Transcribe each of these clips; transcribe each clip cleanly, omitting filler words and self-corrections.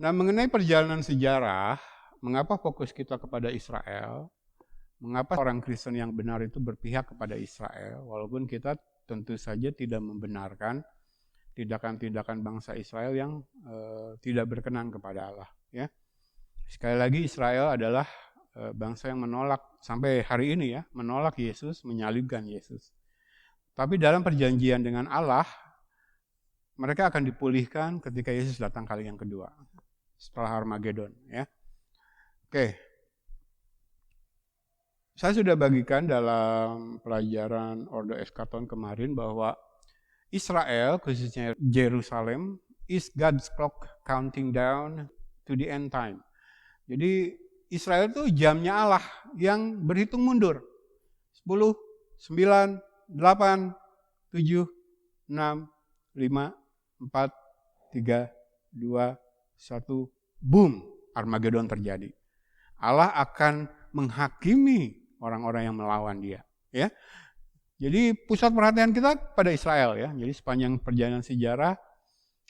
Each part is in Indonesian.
Nah, mengenai perjalanan sejarah, mengapa fokus kita kepada Israel? Mengapa orang Kristen yang benar itu berpihak kepada Israel, walaupun kita tentu saja tidak membenarkan tindakan-tindakan bangsa Israel yang tidak berkenan kepada Allah. Ya, sekali lagi Israel adalah bangsa yang menolak sampai hari ini ya, menolak Yesus, menyalibkan Yesus. Tapi dalam perjanjian dengan Allah, mereka akan dipulihkan ketika Yesus datang kali yang kedua, setelah Armageddon. Ya, oke. Saya sudah bagikan dalam pelajaran Ordo Eskaton kemarin bahwa Israel, khususnya Yerusalem, is God's clock counting down to the end time. Jadi Israel itu jamnya Allah yang berhitung mundur. 10, 9, 8, 7, 6, 5, 4, 3, 2, 1, boom, Armageddon terjadi. Allah akan menghakimi orang-orang yang melawan dia, ya. Jadi pusat perhatian kita pada Israel ya. Jadi sepanjang perjalanan sejarah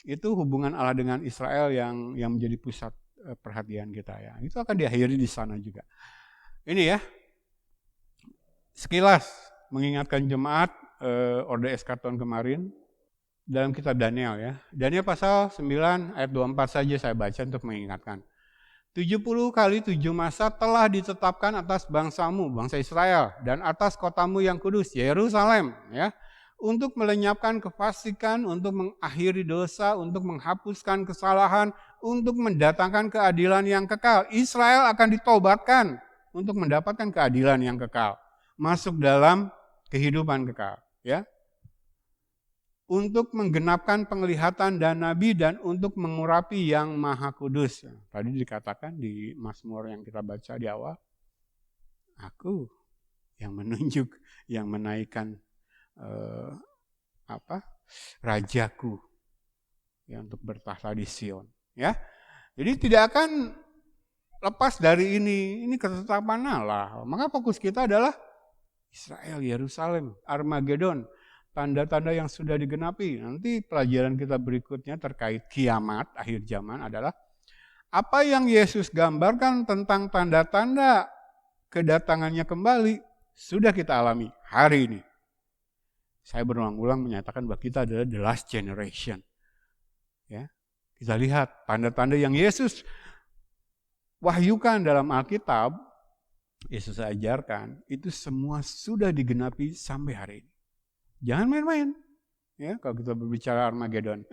itu hubungan Allah dengan Israel yang menjadi pusat perhatian kita ya. Itu akan diakhiri di sana juga. Ini ya. Sekilas mengingatkan jemaat Ordo Eskaton kemarin dalam kitab Daniel ya. Daniel pasal 9 ayat 24 saja saya baca untuk mengingatkan. 70 kali 7 masa telah ditetapkan atas bangsamu, bangsa Israel, dan atas kotamu yang kudus, Yerusalem, ya, untuk melenyapkan kefasikan, untuk mengakhiri dosa, untuk menghapuskan kesalahan, untuk mendatangkan keadilan yang kekal. Israel akan ditobatkan untuk mendapatkan keadilan yang kekal, masuk dalam kehidupan kekal, ya. Untuk menggenapkan penglihatan dan nabi dan untuk mengurapi yang maha kudus. Tadi dikatakan di Mazmur yang kita baca di awal, aku yang menunjuk, yang menaikkan rajaku ya, untuk bertahta di Sion. Ya, jadi tidak akan lepas dari ini ketetapan Allah. Maka fokus kita adalah Israel, Yerusalem, Armageddon. Tanda-tanda yang sudah digenapi. Nanti pelajaran kita berikutnya terkait kiamat, akhir zaman adalah apa yang Yesus gambarkan tentang tanda-tanda kedatangannya kembali sudah kita alami hari ini. Saya berulang-ulang menyatakan bahwa kita adalah the last generation. Ya, kita lihat tanda-tanda yang Yesus wahyukan dalam Alkitab, Yesus ajarkan, itu semua sudah digenapi sampai hari ini. Jangan main-main, ya kalau kita berbicara Armageddon.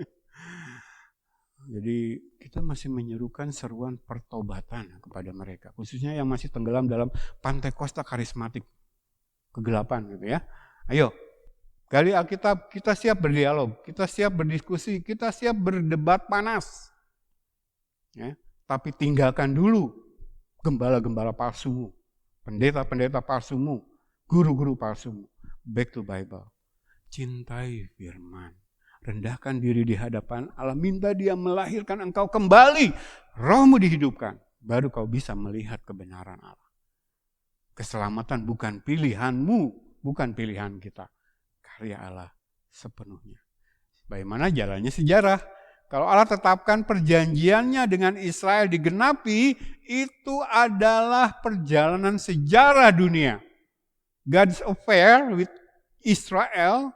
Jadi kita masih menyerukan seruan pertobatan kepada mereka, khususnya yang masih tenggelam dalam pantai kosta karismatik kegelapan, gitu ya. Ayo, gali Alkitab, kita siap berdialog, kita siap berdiskusi, kita siap berdebat panas. Ya, tapi tinggalkan dulu gembala-gembala palsumu, pendeta-pendeta palsumu, guru-guru palsumu. Back to Bible. Cintai firman, rendahkan diri di hadapan Allah, minta dia melahirkan engkau kembali, rohmu dihidupkan, baru kau bisa melihat kebenaran Allah. Keselamatan bukan pilihanmu, bukan pilihan kita, karya Allah sepenuhnya. Bagaimana jalannya sejarah? Kalau Allah tetapkan perjanjiannya dengan Israel digenapi, itu adalah perjalanan sejarah dunia. God's affair with Israel,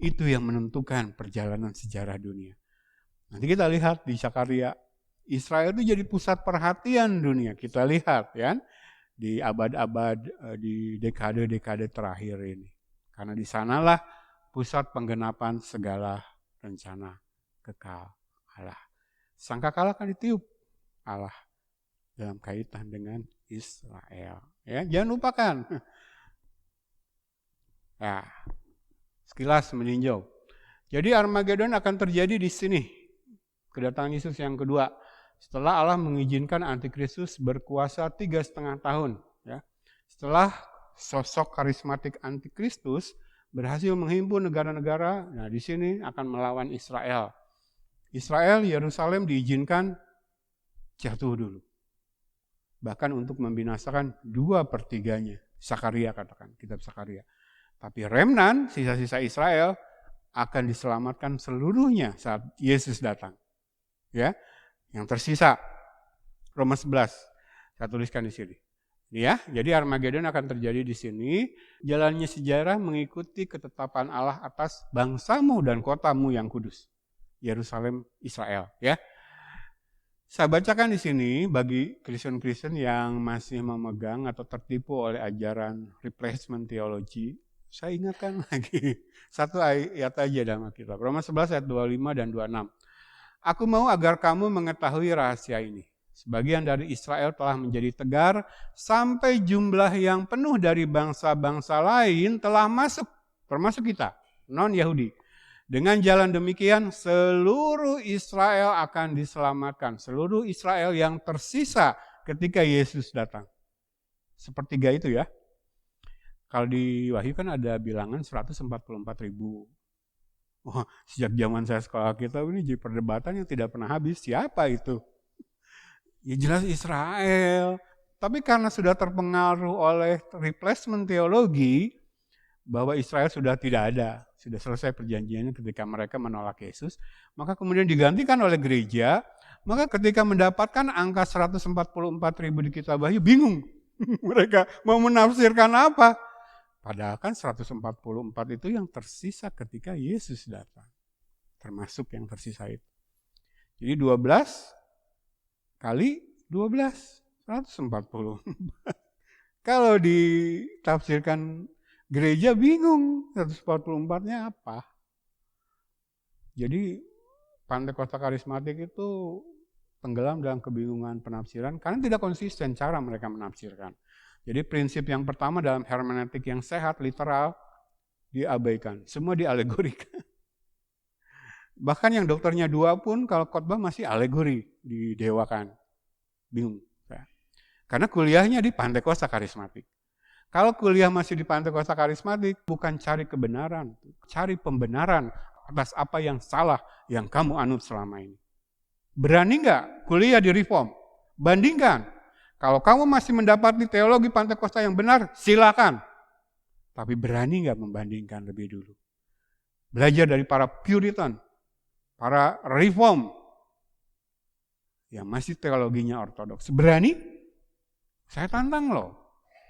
itu yang menentukan perjalanan sejarah dunia. Nanti kita lihat di Zakaria, Israel itu jadi pusat perhatian dunia. Kita lihat ya, di abad-abad, di dekade-dekade terakhir ini. Karena di sanalah pusat penggenapan segala rencana kekal Allah. Sangkakala akan ditiup Allah dalam kaitan dengan Israel. Ya, jangan lupakan. Nah, sekilas meninjau. Jadi Armageddon akan terjadi di sini. Kedatangan Yesus yang kedua. Setelah Allah mengizinkan Antikristus berkuasa 3,5 tahun. Ya. Setelah sosok karismatik Antikristus berhasil menghimpun negara-negara, nah di sini akan melawan Israel. Israel, Yerusalem diizinkan jatuh dulu. Bahkan untuk membinasakan 2/3-nya. Zakaria katakan, kitab Zakaria. Tapi remnan, sisa-sisa Israel akan diselamatkan seluruhnya saat Yesus datang. Ya, yang tersisa. Roma 11. Saya tuliskan di sini. Ya, jadi Armageddon akan terjadi di sini. Jalannya sejarah mengikuti ketetapan Allah atas bangsamu dan kotamu yang kudus. Yerusalem, Israel, ya. Saya bacakan di sini bagi Kristen-Kristen yang masih memegang atau tertipu oleh ajaran replacement theology. Saya ingatkan lagi satu ayat aja dalam Alkitab. Roma 11 ayat 25 dan 26. Aku mau agar kamu mengetahui rahasia ini. Sebagian dari Israel telah menjadi tegar sampai jumlah yang penuh dari bangsa-bangsa lain telah masuk, termasuk kita, non-Yahudi. Dengan jalan demikian seluruh Israel akan diselamatkan. Seluruh Israel yang tersisa ketika Yesus datang. Sepertiga itu ya. Kalau di Wahyu kan ada bilangan 144.000. Oh, sejak zaman saya sekolah kita ini jadi perdebatan yang tidak pernah habis. Siapa itu? Ya jelas Israel. Tapi karena sudah terpengaruh oleh replacement teologi, bahwa Israel sudah tidak ada. Sudah selesai perjanjiannya ketika mereka menolak Yesus. Maka kemudian digantikan oleh gereja. Maka ketika mendapatkan angka 144.000 di kitab Wahyu, bingung. Mereka mau menafsirkan apa? Padahal kan 144 itu yang tersisa ketika Yesus datang. Termasuk yang tersisa itu. Jadi 12 kali 12, 144. Kalau ditafsirkan gereja bingung, 144-nya apa? Jadi Pantekosta karismatik itu tenggelam dalam kebingungan penafsiran karena tidak konsisten cara mereka menafsirkan. Jadi prinsip yang pertama dalam hermeneutik yang sehat, literal, diabaikan. Semua dialegorikan. Bahkan yang dokternya 2 pun kalau khotbah masih alegori, didewakan. Bingung. Karena kuliahnya di Pantekosta karismatik. Kalau kuliah masih di Pantekosta karismatik, bukan cari kebenaran, cari pembenaran atas apa yang salah yang kamu anut selama ini. Berani nggak kuliah di Reform? Bandingkan. Kalau kamu masih mendapati teologi Pantekosta yang benar, silakan. Tapi berani nggak membandingkan lebih dulu? Belajar dari para Puritan, para Reform, yang masih teologinya ortodoks. Berani? Saya tantang loh.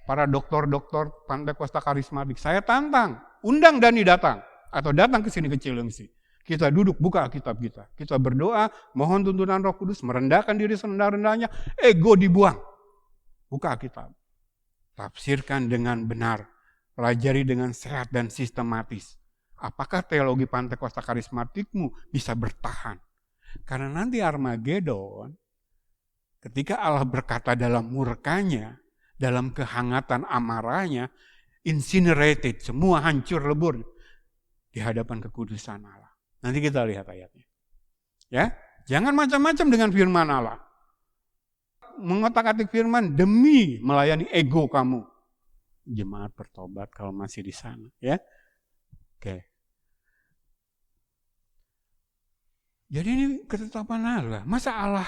Para doktor-doktor Pantekosta karismatik, saya tantang. Undang Dani datang. Atau datang ke sini ke Cilengsi. Kita duduk, buka Alkitab kita. Kita berdoa, mohon tuntunan Roh Kudus, merendahkan diri serendah-rendahnya, ego dibuang. Buka Alkitab. Tafsirkan dengan benar. Pelajari dengan sehat dan sistematis. Apakah teologi Pantekosta karismatikmu bisa bertahan? Karena nanti Armageddon, ketika Allah berkata dalam murkanya, dalam kehangatan amarahnya, incinerated, semua hancur lebur di hadapan kekudusan Allah. Nanti kita lihat ayatnya. Ya, jangan macam-macam dengan firman Allah. Mengotak-atik firman demi melayani ego kamu. Jemaat bertobat kalau masih di sana, ya. Oke. Jadi ini ketetapan Allah. Masa Allah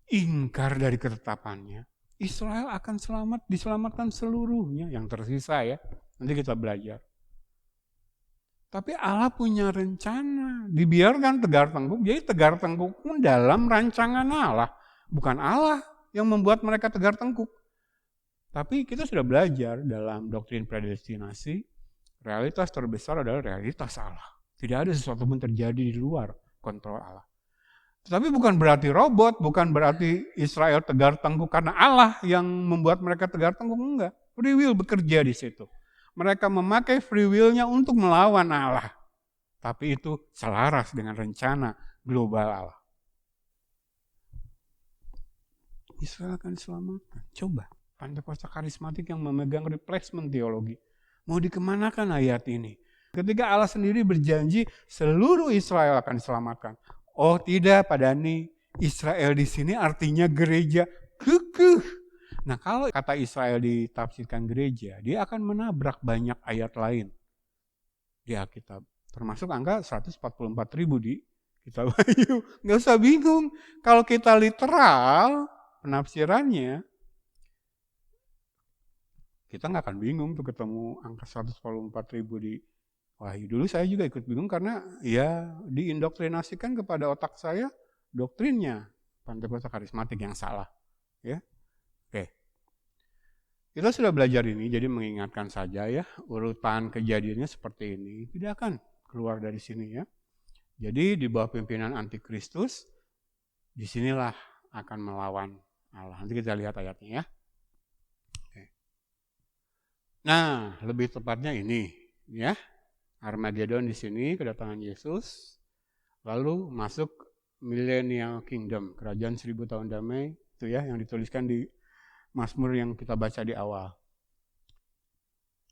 ingkar dari ketetapannya? Israel akan diselamatkan seluruhnya yang tersisa ya. Nanti kita belajar. Tapi Allah punya rencana. Dibiarkan tegar tengkuk. Jadi tegar tengkuk pun dalam rancangan Allah. Bukan Allah yang membuat mereka tegar tengkuk. Tapi kita sudah belajar dalam doktrin predestinasi. Realitas terbesar adalah realitas Allah. Tidak ada sesuatu pun terjadi di luar kontrol Allah. Tetapi bukan berarti robot, bukan berarti Israel tegar tengkuk karena Allah yang membuat mereka tegar tengkuk, enggak. Free will bekerja di situ. Mereka memakai free will-nya untuk melawan Allah. Tapi itu selaras dengan rencana global Allah. Israel akan diselamatkan. Coba, Pantekosta karismatik yang memegang replacement teologi. Mau dikemanakan ayat ini? Ketika Allah sendiri berjanji seluruh Israel akan diselamatkan. Oh tidak, Pak Dani, Israel di sini artinya gereja kekeh. Nah kalau kata Israel ditafsirkan gereja, dia akan menabrak banyak ayat lain di Alkitab. Termasuk angka 144.000 di kitab Wahyu. Nggak usah bingung. Kalau kita literal penafsirannya, kita nggak akan bingung tuh ketemu angka 144.000 di Wahyu. Dulu saya juga ikut bingung karena ya diindoktrinasikan kepada otak saya doktrinnya Pentakosta karismatik yang salah. Ya, oke. Kita sudah belajar ini, jadi mengingatkan saja ya, urutan kejadiannya seperti ini. Tidak akan keluar dari sini ya. Jadi di bawah pimpinan antikristus, disinilah akan melawan Allah. Nanti kita lihat ayatnya ya. Oke. Nah, lebih tepatnya ini ya. Armageddon di sini, kedatangan Yesus. Lalu masuk Millennial Kingdom, kerajaan 1000 tahun damai, itu ya yang dituliskan di Mazmur yang kita baca di awal.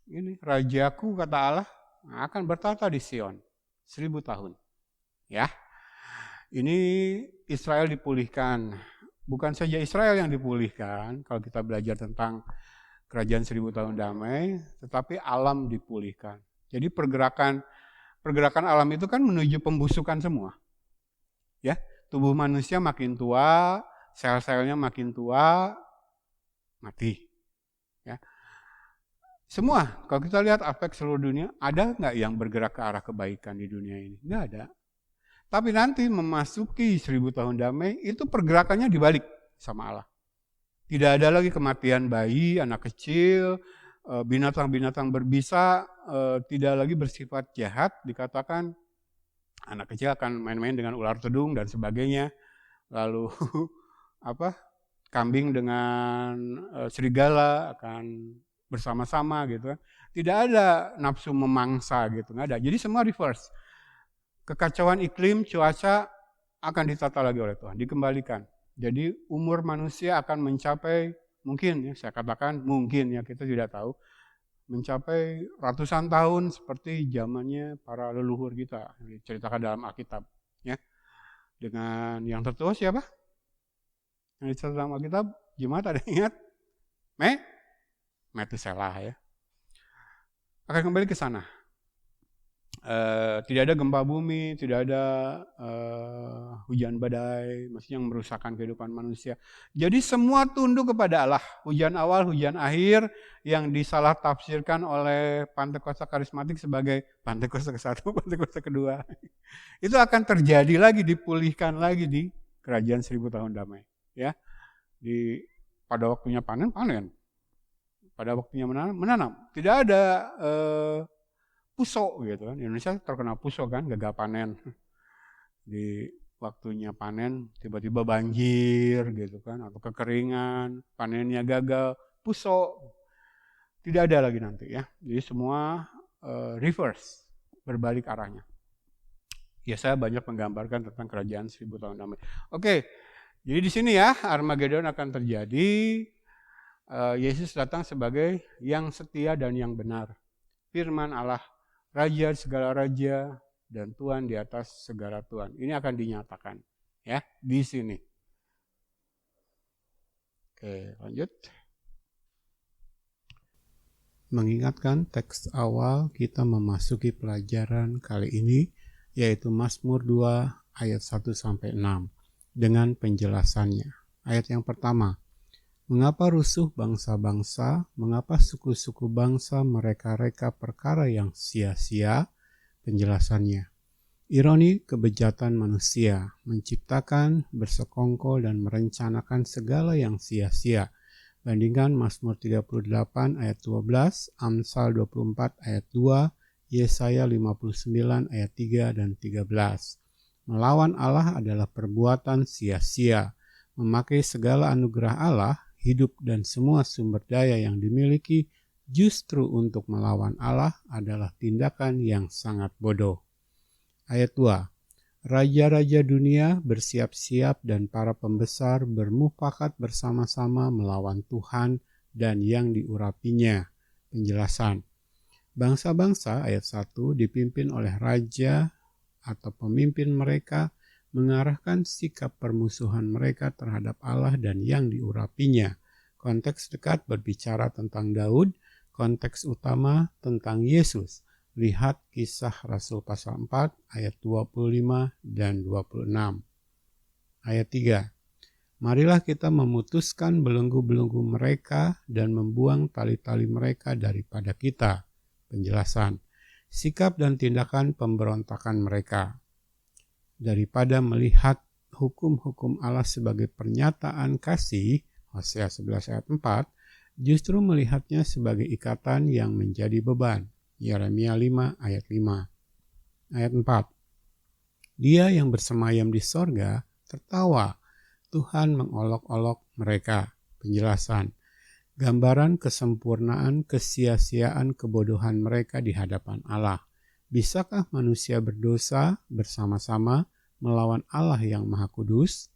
Ini rajaku kata Allah akan bertata di Sion 1000 tahun. Ya. Ini Israel dipulihkan. Bukan saja Israel yang dipulihkan kalau kita belajar tentang kerajaan 1000 tahun damai, tetapi alam dipulihkan. Jadi pergerakan alam itu kan menuju pembusukan semua. Ya, tubuh manusia makin tua, sel-selnya makin tua, mati. Ya. Semua, kalau kita lihat aspek seluruh dunia, ada nggak yang bergerak ke arah kebaikan di dunia ini? Nggak ada. Tapi nanti memasuki 1000 tahun damai, itu pergerakannya dibalik sama Allah. Tidak ada lagi kematian bayi, anak kecil, binatang-binatang berbisa, tidak lagi bersifat jahat, dikatakan anak kecil akan main-main dengan ular tedung dan sebagainya. Lalu kambing dengan serigala akan bersama-sama gitu kan. Tidak ada nafsu memangsa gitu, nggak ada. Jadi semua reverse. Kekacauan iklim, cuaca akan ditata lagi oleh Tuhan, dikembalikan. Jadi umur manusia akan mencapai, mungkin ya saya katakan mungkin ya, kita tidak tahu, mencapai ratusan tahun seperti zamannya para leluhur kita, diceritakan dalam Alkitab. Ya. Dengan yang tertua siapa? Yang diceritakan dalam Alkitab, Jemaat ada ingat? Metuselah ya. Akan kembali ke sana. Tidak ada gempa bumi, tidak ada hujan badai, maksudnya yang merusakkan kehidupan manusia. Jadi semua tunduk kepada Allah. Hujan awal, hujan akhir yang disalah tafsirkan oleh Pentakosta karismatik sebagai Pentakosta ke-1, Pentakosta kedua. Itu akan terjadi lagi, dipulihkan lagi di kerajaan 1000 tahun damai. Ya, pada waktunya panen. Pada waktunya menanam. Tidak ada puso gitu kan. Indonesia terkena puso kan, gagal panen. Di waktunya panen tiba-tiba banjir gitu kan, atau kekeringan, panennya gagal, puso. Tidak ada lagi nanti ya. Jadi semua reverse, berbalik arahnya. Ya saya banyak menggambarkan tentang kerajaan 1000 tahun damai. Oke, jadi di sini ya Armageddon akan terjadi. Yesus datang sebagai yang setia dan yang benar. Firman Allah, Raja segala raja dan Tuhan di atas segala Tuhan. Ini akan dinyatakan ya di sini. Oke, lanjut. Mengingatkan teks awal kita memasuki pelajaran kali ini yaitu Mazmur 2 ayat 1 sampai 6 dengan penjelasannya. Ayat yang pertama. Mengapa rusuh bangsa-bangsa, mengapa suku-suku bangsa mereka-reka perkara yang sia-sia? Penjelasannya. Ironi kebejatan manusia, menciptakan, bersekongkol dan merencanakan segala yang sia-sia. Bandingkan Mazmur 38 ayat 12, Amsal 24 ayat 2, Yesaya 59 ayat 3 dan 13. Melawan Allah adalah perbuatan sia-sia. Memakai segala anugerah Allah, hidup dan semua sumber daya yang dimiliki justru untuk melawan Allah adalah tindakan yang sangat bodoh. Ayat 2. Raja-raja dunia bersiap-siap dan para pembesar bermufakat bersama-sama melawan Tuhan dan yang diurapinya. Penjelasan. Bangsa-bangsa ayat 1 dipimpin oleh raja atau pemimpin mereka mengarahkan sikap permusuhan mereka terhadap Allah dan yang diurapinya. Konteks dekat berbicara tentang Daud, konteks utama tentang Yesus. Lihat Kisah Rasul pasal 4 ayat 25 dan 26. Ayat 3. Marilah kita memutuskan belenggu-belenggu mereka dan membuang tali-tali mereka daripada kita. Penjelasan. Sikap dan tindakan pemberontakan mereka. Daripada melihat hukum-hukum Allah sebagai pernyataan kasih, Hosea 11 ayat 4, justru melihatnya sebagai ikatan yang menjadi beban, Yeremia 5 ayat 5. Ayat 4. Dia yang bersemayam di sorga tertawa, Tuhan mengolok-olok mereka. Penjelasan. Gambaran kesempurnaan kesia-siaan kebodohan mereka di hadapan Allah. Bisakah manusia berdosa bersama-sama melawan Allah yang Maha Kudus?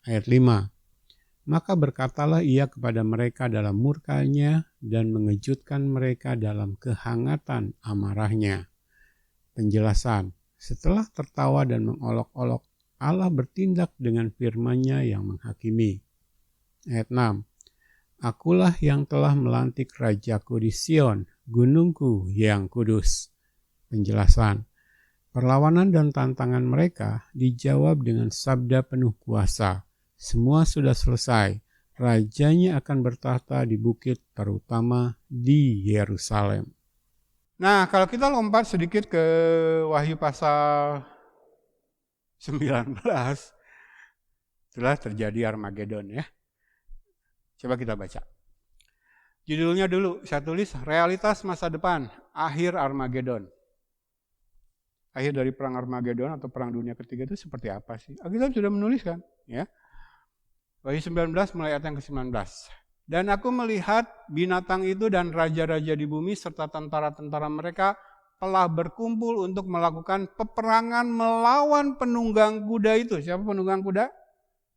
Ayat 5. Maka berkatalah ia kepada mereka dalam murkanya dan mengejutkan mereka dalam kehangatan amarahnya. Penjelasan. Setelah tertawa dan mengolok-olok, Allah bertindak dengan firman-Nya yang menghakimi. Ayat 6. Akulah yang telah melantik rajaku di Sion, gunungku yang kudus. Penjelasan. Perlawanan dan tantangan mereka dijawab dengan sabda penuh kuasa. Semua sudah selesai. Rajanya akan bertahta di bukit, terutama di Yerusalem. Nah, kalau kita lompat sedikit ke Wahyu pasal 19, setelah terjadi Armageddon ya. Coba kita baca. Judulnya dulu, saya tulis realitas masa depan, akhir Armageddon. Akhir dari perang Armageddon atau perang dunia ketiga itu seperti apa sih? Alkitab sudah menuliskan, ya. Wahyu 19 mulai ayat yang ke-19. Dan aku melihat binatang itu dan raja-raja di bumi serta tentara-tentara mereka telah berkumpul untuk melakukan peperangan melawan penunggang kuda itu. Siapa penunggang kuda?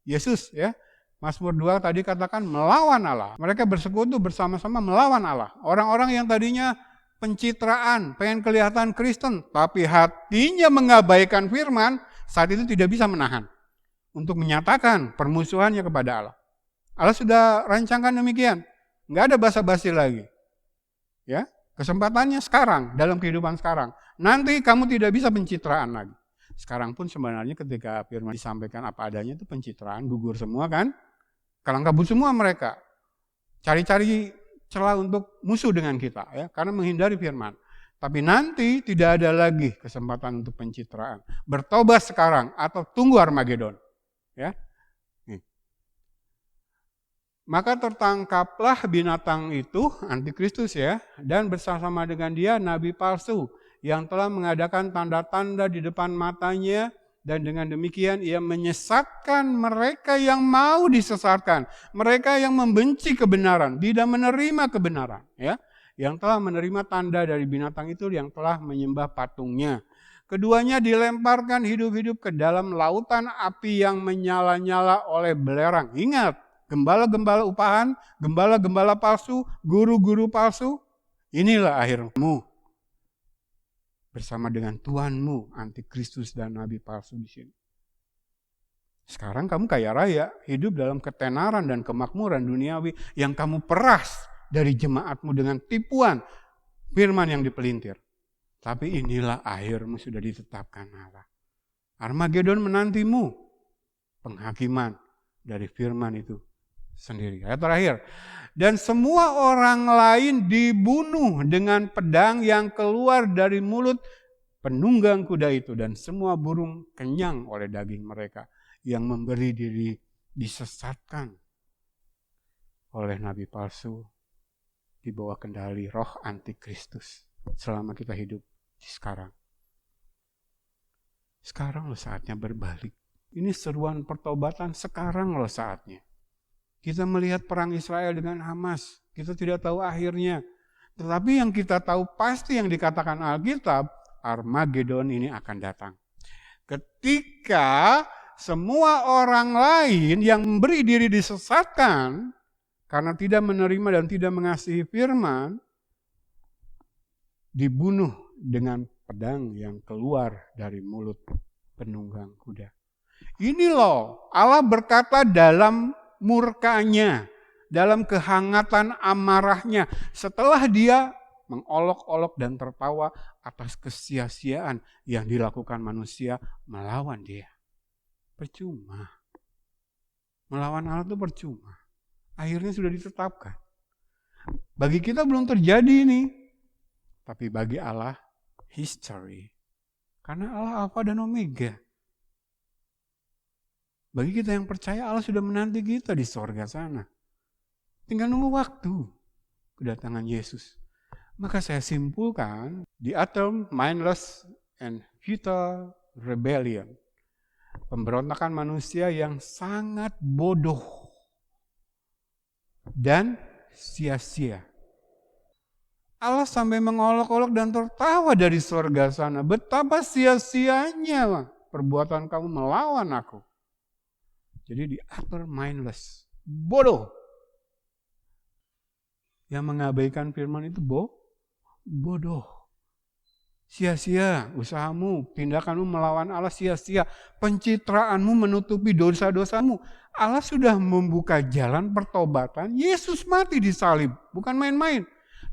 Yesus, ya. Mazmur 2 tadi katakan melawan Allah. Mereka bersekutu bersama-sama melawan Allah. Orang-orang yang tadinya pencitraan, pengen kelihatan Kristen, tapi hatinya mengabaikan firman, saat itu tidak bisa menahan untuk menyatakan permusuhannya kepada Allah. Allah sudah rancangkan demikian. Nggak ada basa-basi lagi. Ya, kesempatannya sekarang, dalam kehidupan sekarang. Nanti kamu tidak bisa pencitraan lagi. Sekarang pun sebenarnya ketika firman disampaikan apa adanya itu pencitraan, gugur semua kan? Kalang kabut semua mereka. Cari-cari celah untuk musuh dengan kita ya, karena menghindari firman. Tapi nanti tidak ada lagi kesempatan untuk pencitraan. Bertobat sekarang atau tunggu Armageddon. Ya. Maka tertangkaplah binatang itu, antikristus ya, dan bersama dengan dia nabi palsu yang telah mengadakan tanda-tanda di depan matanya. Dan dengan demikian ia menyesatkan mereka yang mau disesatkan. Mereka yang membenci kebenaran, tidak menerima kebenaran. Ya, yang telah menerima tanda dari binatang itu, yang telah menyembah patungnya. Keduanya dilemparkan hidup-hidup ke dalam lautan api yang menyala-nyala oleh belerang. Ingat, gembala-gembala upahan, gembala-gembala palsu, guru-guru palsu, inilah akhirmu. Bersama dengan Tuhanmu, antikristus dan nabi palsu di sini. Sekarang kamu kaya raya, hidup dalam ketenaran dan kemakmuran duniawi yang kamu peras dari jemaatmu dengan tipuan firman yang dipelintir. Tapi inilah akhirmu sudah ditetapkan Allah. Armageddon menantimu, penghakiman dari firman itu sendiri. Ayat terakhir. Dan semua orang lain dibunuh dengan pedang yang keluar dari mulut penunggang kuda itu. Dan semua burung kenyang oleh daging mereka yang memberi diri disesatkan oleh nabi palsu di bawah kendali roh antikristus selama kita hidup di sekarang. Sekarang loh saatnya berbalik. Ini seruan pertobatan, sekarang loh saatnya. Kita melihat perang Israel dengan Hamas, kita tidak tahu akhirnya. Tetapi yang kita tahu pasti yang dikatakan Alkitab, Armageddon ini akan datang. Ketika semua orang lain yang memberi diri disesatkan karena tidak menerima dan tidak mengasihi firman, dibunuh dengan pedang yang keluar dari mulut penunggang kuda. Ini loh, Allah berkata dalam murkanya, dalam kehangatan amarahnya, setelah dia mengolok-olok dan tertawa atas kesia-siaan yang dilakukan manusia melawan dia. Percuma. Melawan Allah itu percuma. Akhirnya sudah ditetapkan. Bagi kita belum terjadi ini. Tapi bagi Allah, history. Karena Allah Alfa dan Omega. Bagi kita yang percaya, Allah sudah menanti kita di sorga sana. Tinggal nunggu waktu kedatangan Yesus. Maka saya simpulkan, the utter mindless and futile rebellion. Pemberontakan manusia yang sangat bodoh dan sia-sia. Allah sampai mengolok-olok dan tertawa dari surga sana. Betapa sia-sianya perbuatan kamu melawan aku. Jadi the utter mindless, bodoh. Yang mengabaikan firman itu bodoh. Sia-sia usahamu, tindakanmu melawan Allah sia-sia. Pencitraanmu menutupi dosa-dosamu. Allah sudah membuka jalan pertobatan. Yesus mati di salib, bukan main-main.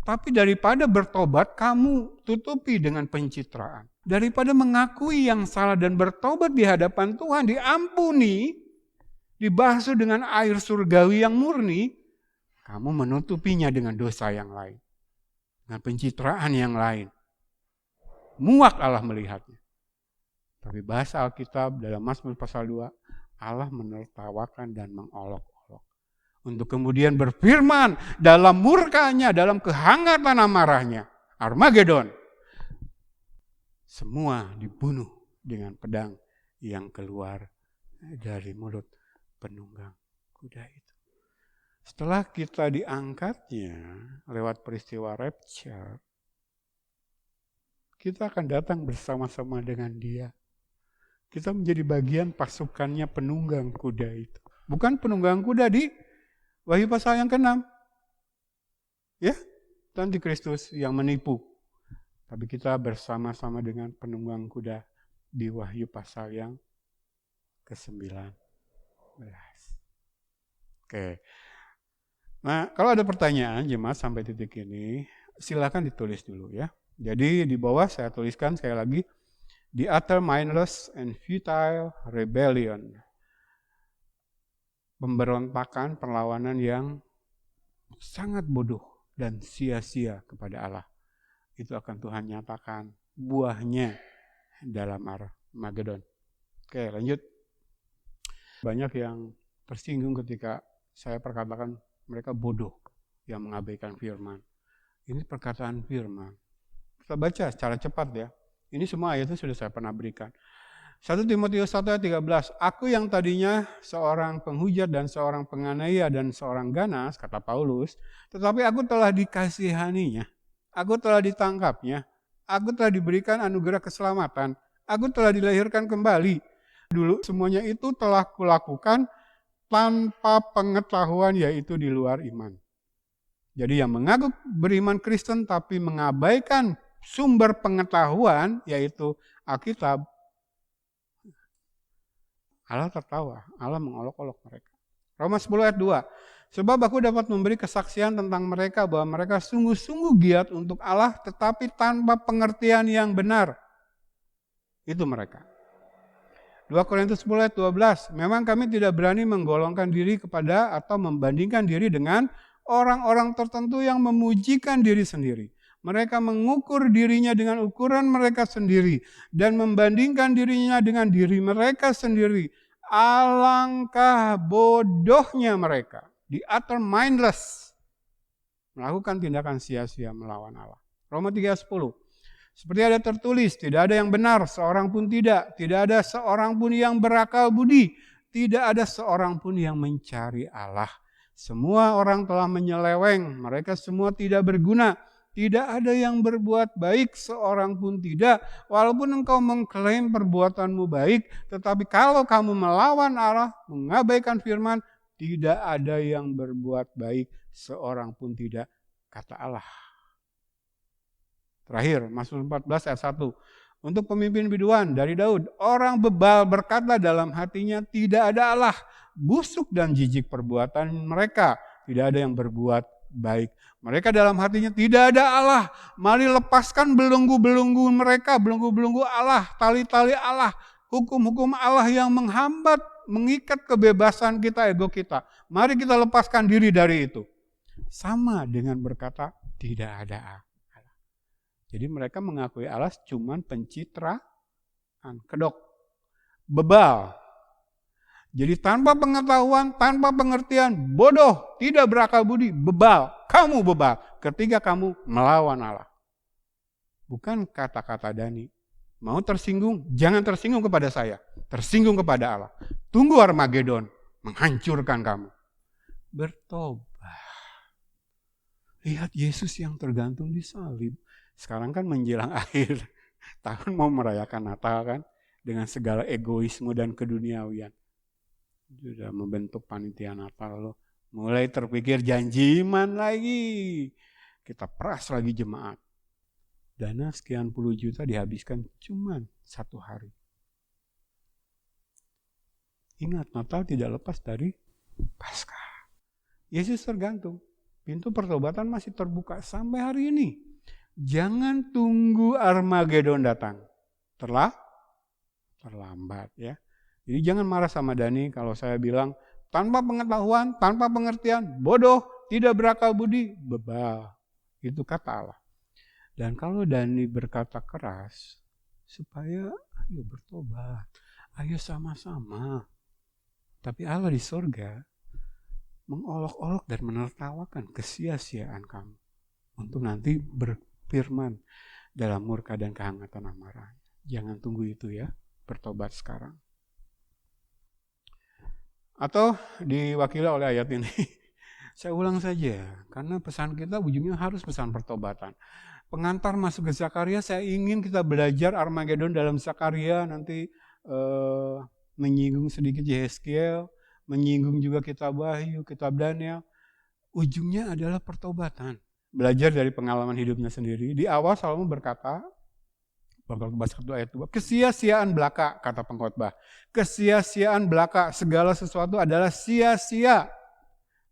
Tapi daripada bertobat, kamu tutupi dengan pencitraan. Daripada mengakui yang salah dan bertobat di hadapan Tuhan, diampuni, dibasuh dengan air surgawi yang murni, kamu menutupinya dengan dosa yang lain. Dengan pencitraan yang lain. Muak Allah melihatnya. Tapi bahasa Alkitab dalam Mazmur pasal 2, Allah menertawakan dan mengolok-olok. Untuk kemudian berfirman dalam murkanya, dalam kehangatan amarahnya. Armageddon. Semua dibunuh dengan pedang yang keluar dari mulut penunggang kuda itu. Setelah kita diangkatnya lewat peristiwa rapture, kita akan datang bersama-sama dengan dia. Kita menjadi bagian pasukannya penunggang kuda itu. Bukan penunggang kuda di Wahyu pasal yang ke-6. Ya, Antikristus yang menipu. Tapi kita bersama-sama dengan penunggang kuda di Wahyu pasal yang ke-19. Oke. Nah, kalau ada pertanyaan jemaat sampai titik ini, silakan ditulis dulu ya. Jadi di bawah saya tuliskan sekali lagi, the utter mindless and futile rebellion. Pemberontakan, perlawanan yang sangat bodoh dan sia-sia kepada Allah. Itu akan Tuhan nyatakan buahnya dalam Armageddon. Oke, lanjut. Banyak yang tersinggung ketika saya perkatakan mereka bodoh yang mengabaikan firman. Ini perkataan firman. Kita baca secara cepat ya. Ini semua ayatnya sudah saya pernah berikan. 1 Timotius 1 ayat 13. Aku yang tadinya seorang penghujat dan seorang penganiaya dan seorang ganas, kata Paulus, tetapi aku telah dikasihaninya. Aku telah ditangkapnya. Aku telah diberikan anugerah keselamatan. Aku telah dilahirkan kembali. Dulu semuanya itu telah kulakukan tanpa pengetahuan, yaitu di luar iman. Jadi yang mengaku beriman Kristen tapi mengabaikan sumber pengetahuan, yaitu Alkitab, Allah tertawa, Allah mengolok-olok mereka. Roma 10 ayat 2. Sebab aku dapat memberi kesaksian tentang mereka bahwa mereka sungguh-sungguh giat untuk Allah tetapi tanpa pengertian yang benar. Itu mereka. 2 Korintus 10 ayat 12. Memang kami tidak berani menggolongkan diri kepada atau membandingkan diri dengan orang-orang tertentu yang memujikan diri sendiri. Mereka mengukur dirinya dengan ukuran mereka sendiri dan membandingkan dirinya dengan diri mereka sendiri. Alangkah bodohnya mereka. The utter mindless. Melakukan tindakan sia-sia melawan Allah. Roma 3:10. Seperti ada tertulis, tidak ada yang benar, seorang pun tidak. Tidak ada seorang pun yang berakal budi. Tidak ada seorang pun yang mencari Allah. Semua orang telah menyeleweng, mereka semua tidak berguna. Tidak ada yang berbuat baik, seorang pun tidak. Walaupun engkau mengklaim perbuatanmu baik, tetapi kalau kamu melawan Allah, mengabaikan firman, tidak ada yang berbuat baik, seorang pun tidak, kata Allah. Terakhir, Mazmur 14 ayat 1. Untuk pemimpin biduan dari Daud, orang bebal berkata dalam hatinya, tidak ada Allah. Busuk dan jijik perbuatan mereka, tidak ada yang berbuat baik. Mereka dalam hatinya tidak ada Allah. Mari lepaskan belenggu-belenggu mereka, belenggu-belenggu Allah, tali-tali Allah, hukum-hukum Allah yang menghambat, mengikat kebebasan kita, ego kita. Mari kita lepaskan diri dari itu. Sama dengan berkata tidak ada Allah. Jadi mereka mengakui Allah cuman pencitraan, kedok, bebal. Jadi tanpa pengetahuan, tanpa pengertian, bodoh, tidak berakal budi, bebal. Kamu bebal ketika kamu melawan Allah. Bukan kata-kata Dani. Mau tersinggung, jangan tersinggung kepada saya. Tersinggung kepada Allah. Tunggu Armageddon menghancurkan kamu. Bertobat. Lihat Yesus yang tergantung di salib. Sekarang kan menjelang akhir tahun mau merayakan Natal kan. Dengan segala egoisme dan keduniawian. Sudah membentuk panitia Natal loh. Mulai terpikir janji iman lagi. Kita peras lagi jemaat. Dana sekian puluh juta dihabiskan cuma 1 hari. Ingat, Natal tidak lepas dari Paskah. Yesus tergantung. Pintu pertobatan masih terbuka sampai hari ini. Jangan tunggu Armageddon datang. Terlambat ya. Jadi jangan marah sama Dani kalau saya bilang tanpa pengetahuan, tanpa pengertian, bodoh, tidak berakal budi, bebal. Itu kata Allah. Dan kalau Dani berkata keras, supaya ayo bertobat, ayo sama-sama. Tapi Allah di surga mengolok-olok dan menertawakan kesia-siaan kamu. Untuk nanti berfirman dalam murka dan kehangatan amarahnya. Jangan tunggu itu ya, bertobat sekarang. Atau diwakili oleh ayat ini. Saya ulang saja, karena pesan kita ujungnya harus pesan pertobatan. Pengantar masuk ke Zakaria, saya ingin kita belajar Armageddon dalam Zakaria, nanti menyinggung sedikit Yehezkiel, menyinggung juga kitab Wahyu, kitab Daniel. Ujungnya adalah pertobatan. Belajar dari pengalaman hidupnya sendiri. Di awal Salomo berkata, Pengkhotbah 1 ayat 2, kesia-siaan belaka, kata pengkhotbah. Kesia-siaan belaka, segala sesuatu adalah sia-sia.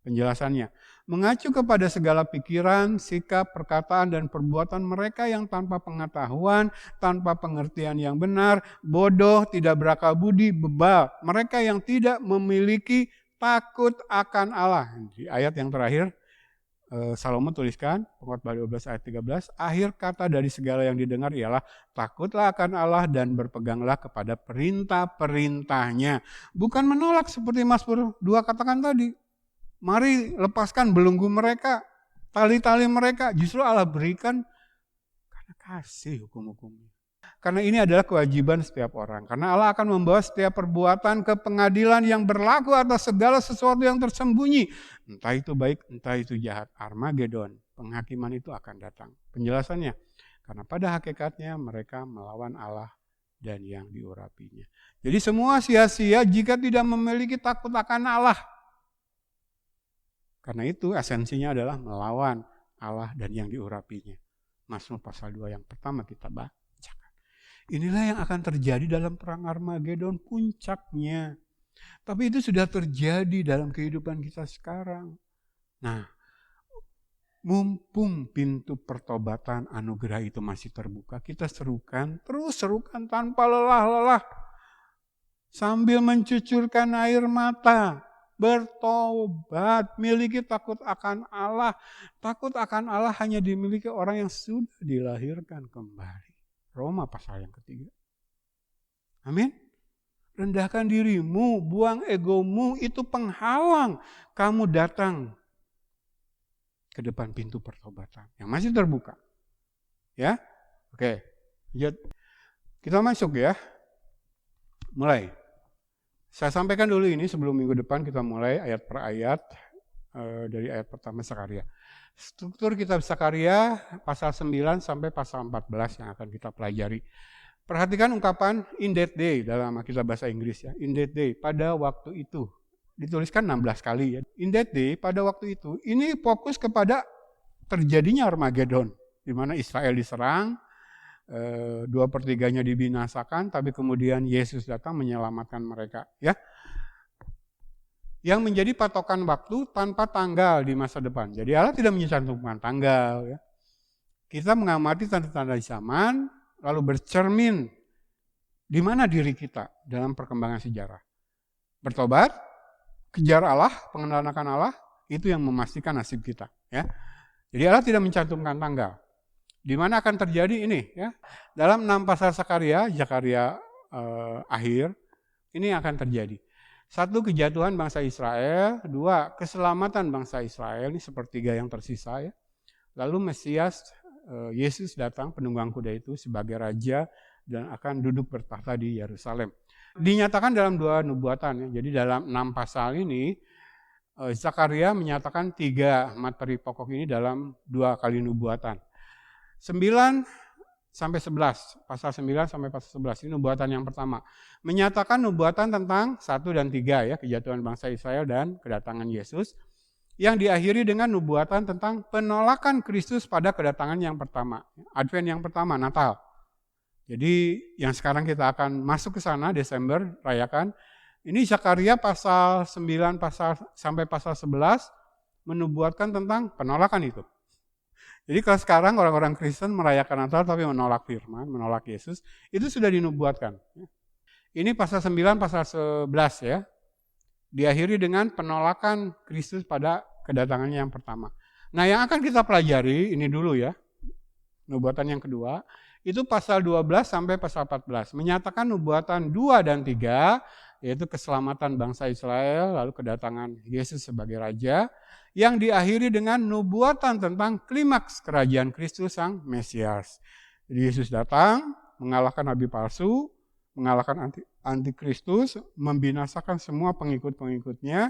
Penjelasannya, mengacu kepada segala pikiran, sikap, perkataan, dan perbuatan mereka yang tanpa pengetahuan, tanpa pengertian yang benar, bodoh, tidak berakal budi, bebal. Mereka yang tidak memiliki takut akan Allah. Di ayat yang terakhir, Salomo tuliskan, Pengkhotbah 12 ayat 13, akhir kata dari segala yang didengar ialah takutlah akan Allah dan berpeganglah kepada perintah-perintahnya. Bukan menolak seperti Mazmur 2 katakan tadi. Mari lepaskan belenggu mereka, tali-tali mereka. Justru Allah berikan karena kasih hukum-hukumnya. Karena ini adalah kewajiban setiap orang. Karena Allah akan membawa setiap perbuatan ke pengadilan yang berlaku atas segala sesuatu yang tersembunyi. Entah itu baik, entah itu jahat. Armageddon, penghakiman itu akan datang. Penjelasannya, karena pada hakikatnya mereka melawan Allah dan yang diurapinya. Jadi semua sia-sia jika tidak memiliki takut akan Allah. Karena itu esensinya adalah melawan Allah dan yang diurapinya. Mazmur pasal 2 yang pertama kita bacakan. Inilah yang akan terjadi dalam perang Armageddon, puncaknya. Tapi itu sudah terjadi dalam kehidupan kita sekarang. Nah, mumpung pintu pertobatan anugerah itu masih terbuka, kita serukan, terus serukan tanpa lelah-lelah. Sambil mencucurkan air mata. Bertobat, miliki takut akan Allah. Takut akan Allah hanya dimiliki orang yang sudah dilahirkan kembali. Roma pasal yang ketiga. Amin. Rendahkan dirimu, buang egomu, itu penghalang kamu datang ke depan pintu pertobatan yang masih terbuka. Ya, oke. Kita masuk ya. Mulai. Saya sampaikan dulu ini sebelum minggu depan kita mulai ayat per ayat dari ayat pertama Zakaria. Struktur kitab Zakaria pasal 9 sampai pasal 14 yang akan kita pelajari. Perhatikan ungkapan in that day dalam kitab bahasa Inggris ya. In that day, pada waktu itu. Dituliskan 16 kali ya. In that day, pada waktu itu. Ini fokus kepada terjadinya Armageddon. Di mana Israel diserang. 2/3-nya dibinasakan, tapi kemudian Yesus datang menyelamatkan mereka. Ya, yang menjadi patokan waktu tanpa tanggal di masa depan. Jadi Allah tidak mencantumkan tanggal. Ya. Kita mengamati tanda-tanda zaman, lalu bercermin di mana diri kita dalam perkembangan sejarah. Bertobat, kejar Allah, pengenalan akan Allah, itu yang memastikan nasib kita. Ya. Jadi Allah tidak mencantumkan tanggal. Di mana akan terjadi ini ya. Dalam 6 pasal Zakaria akhir, ini akan terjadi. Satu, kejatuhan bangsa Israel. Dua, keselamatan bangsa Israel. Ini sepertiga yang tersisa ya. Lalu Mesias, Yesus datang, penunggang kuda itu sebagai raja dan akan duduk bertahta di Yerusalem. Dinyatakan dalam 2 nubuatan ya. Jadi dalam 6 pasal ini, Zakaria menyatakan 3 materi pokok ini dalam 2 kali nubuatan. 9 sampai 11, pasal 9 sampai pasal 11, ini nubuatan yang pertama. Menyatakan nubuatan tentang 1 dan 3 ya, kejatuhan bangsa Israel dan kedatangan Yesus. Yang diakhiri dengan nubuatan tentang penolakan Kristus pada kedatangan yang pertama. Advent yang pertama, Natal. Jadi yang sekarang kita akan masuk ke sana, Desember, rayakan. Ini Zakaria pasal 9 sampai pasal 11 menubuatkan tentang penolakan itu. Jadi kalau sekarang orang-orang Kristen merayakan Natal tapi menolak firman, menolak Yesus, itu sudah dinubuatkan. Ini pasal 9, pasal 11 ya. Diakhiri dengan penolakan Kristus pada kedatangannya yang pertama. Nah yang akan kita pelajari, ini dulu ya, nubuatan yang kedua, itu pasal 12 sampai pasal 14. Menyatakan nubuatan 2 dan 3, yaitu keselamatan bangsa Israel, lalu kedatangan Yesus sebagai Raja, yang diakhiri dengan nubuatan tentang klimaks kerajaan Kristus sang Mesias. Jadi Yesus datang, mengalahkan nabi palsu, mengalahkan antikristus, membinasakan semua pengikut-pengikutnya,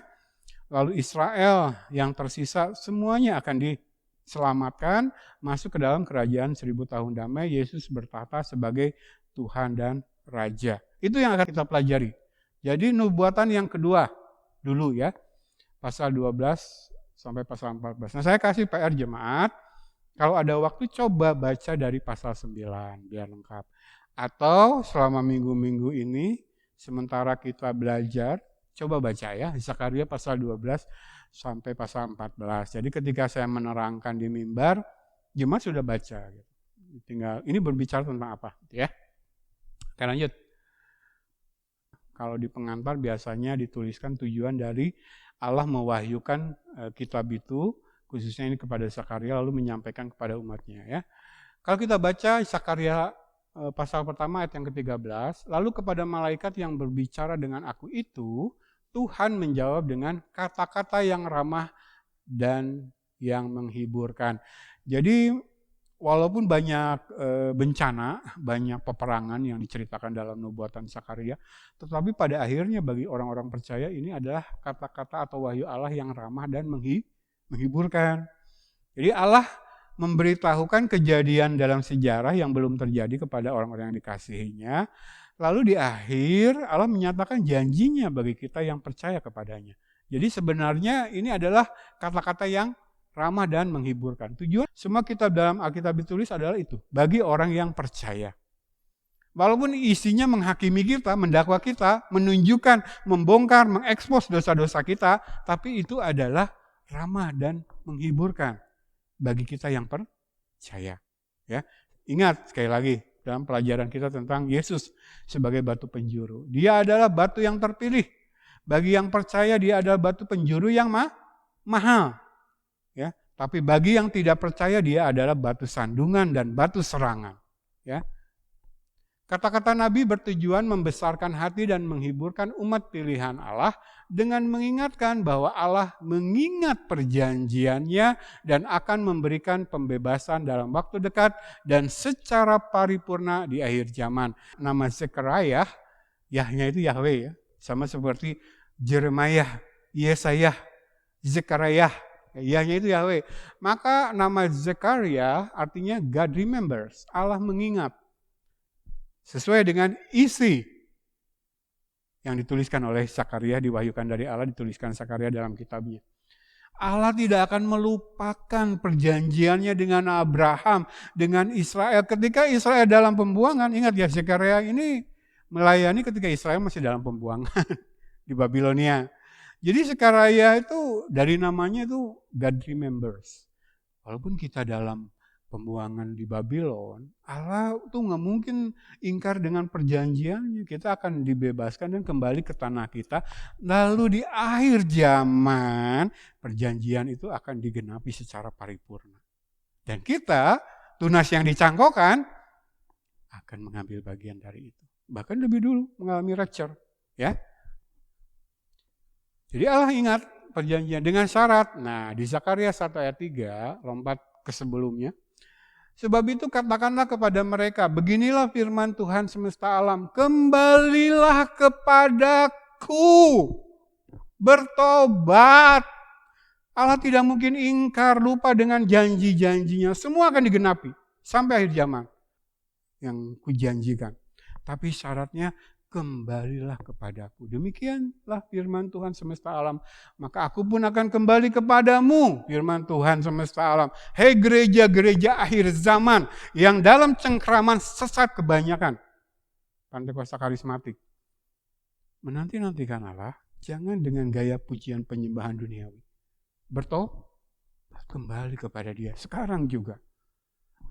lalu Israel yang tersisa semuanya akan diselamatkan, masuk ke dalam kerajaan 1000 tahun damai, Yesus bertahta sebagai Tuhan dan Raja. Itu yang akan kita pelajari. Jadi nubuatan yang kedua dulu ya, pasal 12 sampai pasal 14. Nah saya kasih PR jemaat, kalau ada waktu coba baca dari pasal 9 biar lengkap. Atau selama minggu-minggu ini, sementara kita belajar, coba baca ya, Zakaria pasal 12 sampai pasal 14. Jadi ketika saya menerangkan di mimbar, jemaat sudah baca. Tinggal ini berbicara tentang apa ya. Oke lanjut. Kalau di pengantar biasanya dituliskan tujuan dari Allah mewahyukan kitab itu, khususnya ini kepada Zakaria, lalu menyampaikan kepada umatnya ya. Kalau kita baca Zakaria pasal pertama ayat yang ke-13, lalu kepada malaikat yang berbicara dengan aku itu, Tuhan menjawab dengan kata-kata yang ramah dan yang menghiburkan. Jadi walaupun banyak bencana, banyak peperangan yang diceritakan dalam nubuatan Zakaria, tetapi pada akhirnya bagi orang-orang percaya ini adalah kata-kata atau wahyu Allah yang ramah dan menghiburkan. Jadi Allah memberitahukan kejadian dalam sejarah yang belum terjadi kepada orang-orang yang dikasihinya. Lalu di akhir Allah menyatakan janjinya bagi kita yang percaya kepadanya. Jadi sebenarnya ini adalah kata-kata yang ramah dan menghiburkan. Tujuan semua kitab dalam Alkitab ditulis adalah itu, bagi orang yang percaya. Walaupun isinya menghakimi kita, mendakwa kita, menunjukkan, membongkar, mengekspos dosa-dosa kita, tapi itu adalah ramah dan menghiburkan bagi kita yang percaya. Ya, ingat sekali lagi dalam pelajaran kita tentang Yesus sebagai batu penjuru. Dia adalah batu yang terpilih. Bagi yang percaya dia adalah batu penjuru yang mahal. Ya, tapi bagi yang tidak percaya dia adalah batu sandungan dan batu serangan. Ya. Kata-kata Nabi bertujuan membesarkan hati dan menghiburkan umat pilihan Allah dengan mengingatkan bahwa Allah mengingat perjanjiannya dan akan memberikan pembebasan dalam waktu dekat dan secara paripurna di akhir zaman. Nama Zekaria, Yahnya itu Yahweh ya, sama seperti Jeremiah, Yesaya, Zekaria. Yahnya itu Yahweh. Maka nama Zekaria artinya God remembers. Allah mengingat. Sesuai dengan isi yang dituliskan oleh Zakaria, diwahyukan dari Allah, dituliskan Zakaria dalam kitabnya. Allah tidak akan melupakan perjanjiannya dengan Abraham, dengan Israel. Ketika Israel dalam pembuangan, ingat ya Zekaria ini melayani ketika Israel masih dalam pembuangan di Babilonia. Jadi Zekaria itu dari namanya itu God remembers. Walaupun kita dalam pembuangan di Babylon, Allah tuh nggak mungkin ingkar dengan perjanjiannya. Kita akan dibebaskan dan kembali ke tanah kita. Lalu di akhir zaman perjanjian itu akan digenapi secara paripurna. Dan kita, tunas yang dicangkokkan, akan mengambil bagian dari itu. Bahkan lebih dulu mengalami rapture, ya. Jadi Allah ingat perjanjian dengan syarat. Nah, di Zakaria 1 ayat 3, lompat ke sebelumnya. Sebab itu katakanlah kepada mereka, beginilah firman Tuhan semesta alam, kembalilah kepadaku, bertobat. Allah tidak mungkin ingkar, lupa dengan janji-janjinya. Semua akan digenapi sampai akhir zaman yang kujanjikan. Tapi syaratnya, kembalilah kepadaku. Demikianlah firman Tuhan semesta alam. Maka aku pun akan kembali kepadamu, firman Tuhan semesta alam. Hei gereja-gereja akhir zaman yang dalam cengkraman sesat kebanyakan. Pantekosta karismatik. Menanti-nantikan Allah, jangan dengan gaya pujian penyembahan duniawi. Bertobat kembali kepada Dia. Sekarang juga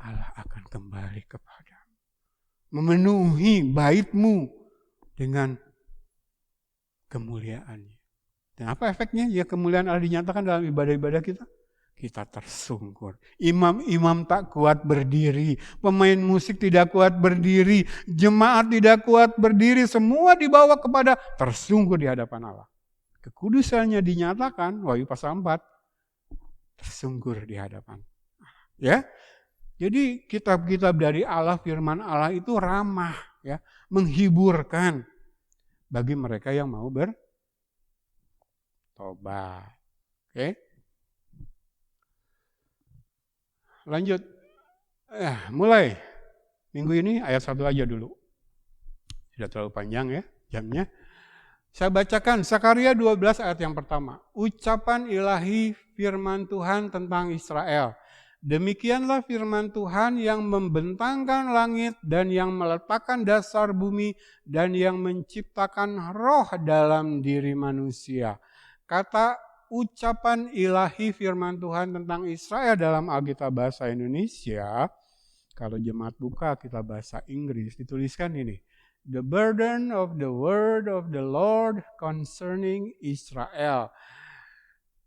Allah akan kembali kepadamu. Memenuhi baitmu dengan kemuliaannya. Dan apa efeknya? Ya kemuliaan Allah dinyatakan dalam ibadah-ibadah kita. Kita tersungkur. Imam-imam tak kuat berdiri. Pemain musik tidak kuat berdiri. Jemaat tidak kuat berdiri. Semua dibawa kepada tersungkur di hadapan Allah. Kekudusannya dinyatakan, Wahyu pasal 4. Tersungkur di hadapan. Ya. Jadi kitab-kitab dari Allah, firman Allah itu ramah, ya, menghiburkan bagi mereka yang mau bertobat. Oke? Lanjut. Mulai. Minggu ini ayat 1 aja dulu. Sudah terlalu panjang ya jamnya. Saya bacakan Zakaria 12 ayat yang pertama. Ucapan ilahi firman Tuhan tentang Israel. Demikianlah firman Tuhan yang membentangkan langit dan yang meletakkan dasar bumi dan yang menciptakan roh dalam diri manusia. Kata ucapan ilahi firman Tuhan tentang Israel dalam Alkitab bahasa Indonesia, kalau jemaat buka kitab bahasa Inggris dituliskan ini. The burden of the word of the Lord concerning Israel.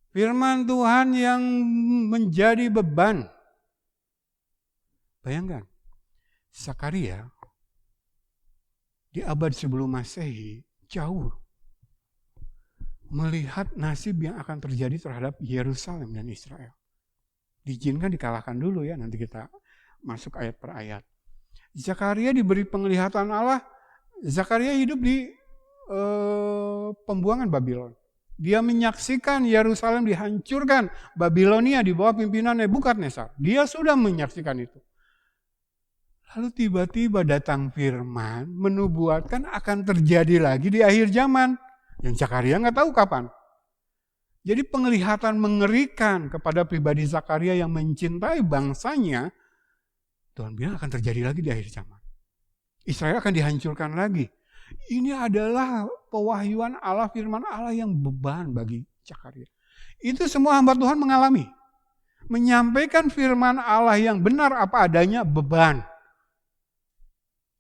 Firman Tuhan yang menjadi beban. Bayangkan, Zakaria di abad sebelum Masehi jauh melihat nasib yang akan terjadi terhadap Yerusalem dan Israel. Diizinkan dikalahkan dulu ya, nanti kita masuk ayat per ayat. Zakaria diberi penglihatan Allah. Zakaria hidup di pembuangan Babylon. Dia menyaksikan Yerusalem dihancurkan, Babilonia di bawah pimpinan Nebukadnezar. Dia sudah menyaksikan itu. Lalu tiba-tiba datang firman menubuatkan akan terjadi lagi di akhir zaman. Yang Zakaria nggak tahu kapan. Jadi penglihatan mengerikan kepada pribadi Zakaria yang mencintai bangsanya, Tuhan bilang akan terjadi lagi di akhir zaman. Israel akan dihancurkan lagi. Ini adalah pewahyuan Allah, firman Allah yang beban bagi Zakaria. Itu semua hamba Tuhan mengalami. Menyampaikan firman Allah yang benar apa adanya beban.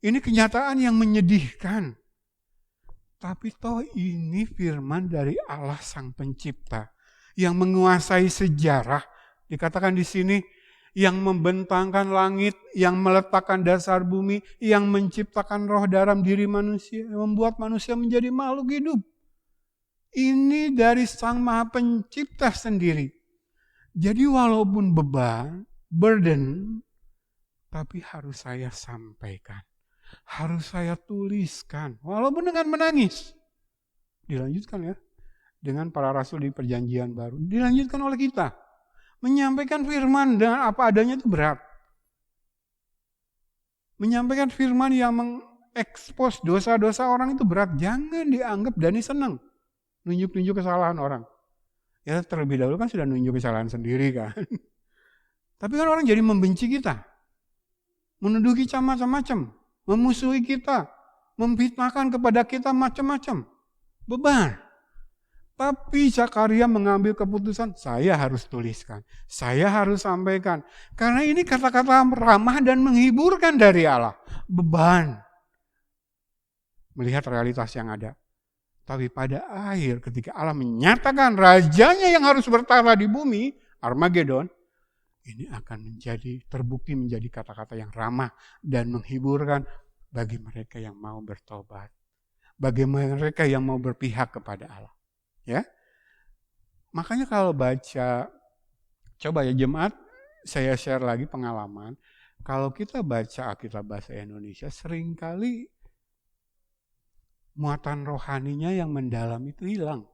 Ini kenyataan yang menyedihkan. Tapi toh ini firman dari Allah Sang Pencipta yang menguasai sejarah. Dikatakan di sini, yang membentangkan langit, yang meletakkan dasar bumi, yang menciptakan roh dalam diri manusia, yang membuat manusia menjadi makhluk hidup. Ini dari Sang Maha Pencipta sendiri. Jadi walaupun beban, burden, tapi harus saya sampaikan. Harus saya tuliskan, walaupun dengan menangis. Dilanjutkan ya, dengan para rasul di perjanjian baru. Dilanjutkan oleh kita. Menyampaikan firman dengan apa adanya itu berat. Menyampaikan firman yang mengekspos dosa-dosa orang itu berat. Jangan dianggap Dani senang nunjuk-nunjuk kesalahan orang. Ya terlebih dahulu kan sudah nunjuk kesalahan sendiri kan. Tapi kan orang jadi membenci kita. Menuduh kita macam-macam. Memusuhi kita. Memfitnahkan kepada kita macam-macam. Beban. Tapi Zakaria mengambil keputusan, saya harus tuliskan, saya harus sampaikan. Karena ini kata-kata ramah dan menghiburkan dari Allah. Beban. Melihat realitas yang ada. Tapi pada akhir ketika Allah menyatakan rajanya yang harus bertahta di bumi, Armageddon, ini akan menjadi terbukti menjadi kata-kata yang ramah dan menghiburkan bagi mereka yang mau bertobat. Bagi mereka yang mau berpihak kepada Allah. Ya, Makanya kalau baca, coba ya jemaat, saya share lagi pengalaman. Kalau kita baca Alkitab bahasa Indonesia, seringkali muatan rohaninya yang mendalam itu hilang.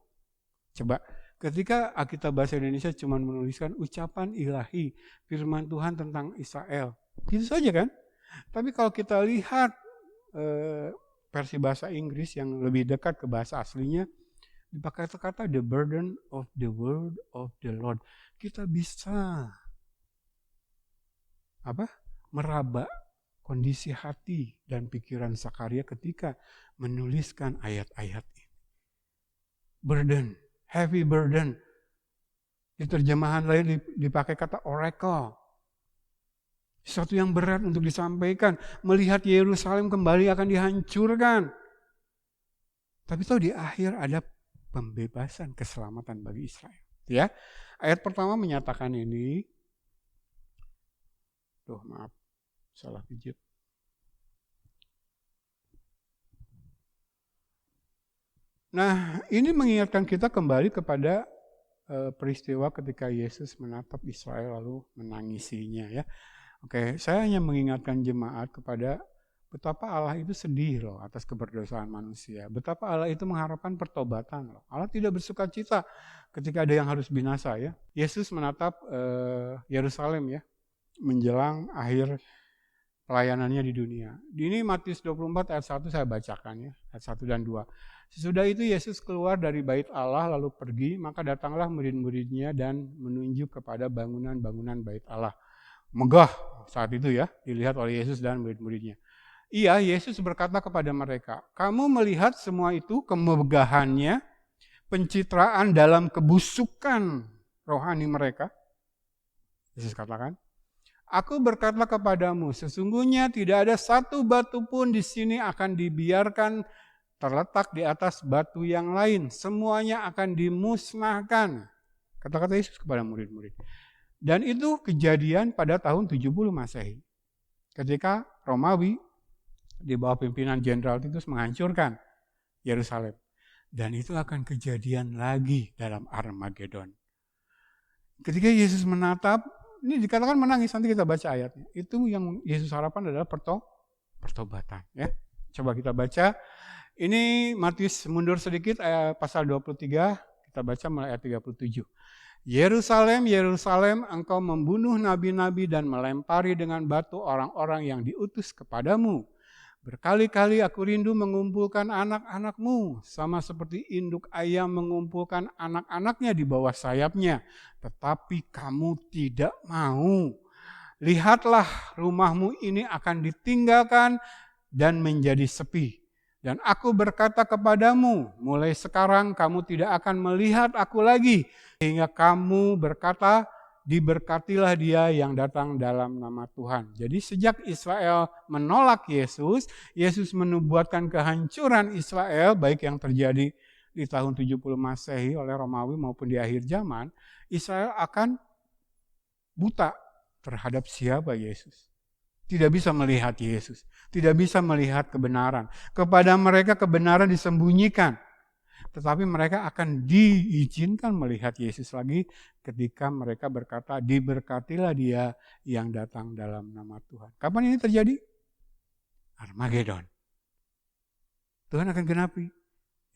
Coba, ketika Alkitab bahasa Indonesia cuma menuliskan ucapan ilahi, firman Tuhan tentang Israel. Gitu saja kan? Tapi kalau kita lihat versi bahasa Inggris yang lebih dekat ke bahasa aslinya, dipakai kata-kata the burden of the word of the Lord. Kita bisa meraba kondisi hati dan pikiran Zakaria ketika menuliskan ayat-ayat ini. Burden, heavy burden. Di terjemahan lain dipakai kata oracle. Sesuatu yang berat untuk disampaikan. Melihat Yerusalem kembali akan dihancurkan. Tapi tahu di akhir ada pembebasan, keselamatan bagi Israel. Ya, ayat pertama menyatakan ini. Maaf, salah pijit. Nah, ini mengingatkan kita kembali kepada peristiwa ketika Yesus menatap Israel lalu menangisinya ya. Oke, saya hanya mengingatkan jemaat kepada betapa Allah itu sedih loh atas keberdosaan manusia. Betapa Allah itu mengharapkan pertobatan loh. Allah tidak bersuka cita ketika ada yang harus binasa ya. Yesus menatap Yerusalem ya, menjelang akhir pelayanannya di dunia. Ini Matius 24 ayat 1 saya bacakan ya, ayat 1 dan 2. Sesudah itu Yesus keluar dari bait Allah lalu pergi, maka datanglah murid-muridnya dan menunjuk kepada bangunan-bangunan bait Allah. Megah saat itu ya, dilihat oleh Yesus dan murid-muridnya. Iya, Yesus berkata kepada mereka, kamu melihat semua itu kemegahannya, pencitraan dalam kebusukan rohani mereka. Yesus katakan, aku berkata kepadamu, sesungguhnya tidak ada satu batu pun di sini akan dibiarkan terletak di atas batu yang lain. Semuanya akan dimusnahkan. Kata-kata Yesus kepada murid-murid. Dan itu kejadian pada tahun 70 Masehi. Ketika Romawi di bawah pimpinan Jenderal Titus menghancurkan Yerusalem. Dan itu akan kejadian lagi dalam Armageddon. Ketika Yesus menatap, ini dikatakan menangis, nanti kita baca ayatnya. Itu yang Yesus harapkan adalah pertobatan. Ya. Coba kita baca. Ini Matius mundur sedikit, pasal 23, kita baca mulai ayat 37. Yerusalem, Yerusalem, engkau membunuh nabi-nabi dan melempari dengan batu orang-orang yang diutus kepadamu. Berkali-kali aku rindu mengumpulkan anak-anakmu, sama seperti induk ayam mengumpulkan anak-anaknya di bawah sayapnya. Tetapi kamu tidak mau. Lihatlah, rumahmu ini akan ditinggalkan dan menjadi sepi. Dan aku berkata kepadamu, mulai sekarang kamu tidak akan melihat aku lagi. Sehingga kamu berkata, diberkatilah dia yang datang dalam nama Tuhan. Jadi sejak Israel menolak Yesus, Yesus menubuatkan kehancuran Israel, baik yang terjadi di tahun 70 Masehi oleh Romawi maupun di akhir zaman, Israel akan buta terhadap siapa Yesus. Tidak bisa melihat Yesus, tidak bisa melihat kebenaran. Kepada mereka kebenaran disembunyikan. Tetapi mereka akan diizinkan melihat Yesus lagi ketika mereka berkata, diberkatilah dia yang datang dalam nama Tuhan. Kapan ini terjadi? Armageddon. Tuhan akan genapi.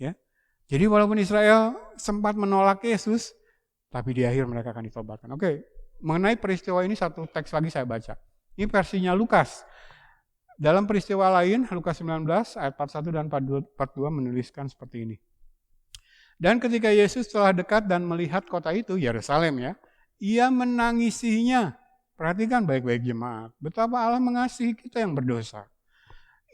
Ya. Jadi walaupun Israel sempat menolak Yesus, tapi di akhir mereka akan ditobatkan. Oke, mengenai peristiwa ini satu teks lagi saya baca. Ini versinya Lukas. Dalam peristiwa lain, Lukas 19 ayat 41 dan 42 menuliskan seperti ini. Dan ketika Yesus telah dekat dan melihat kota itu, Yerusalem ya, ia menangisinya. Perhatikan baik-baik jemaat, betapa Allah mengasihi kita yang berdosa.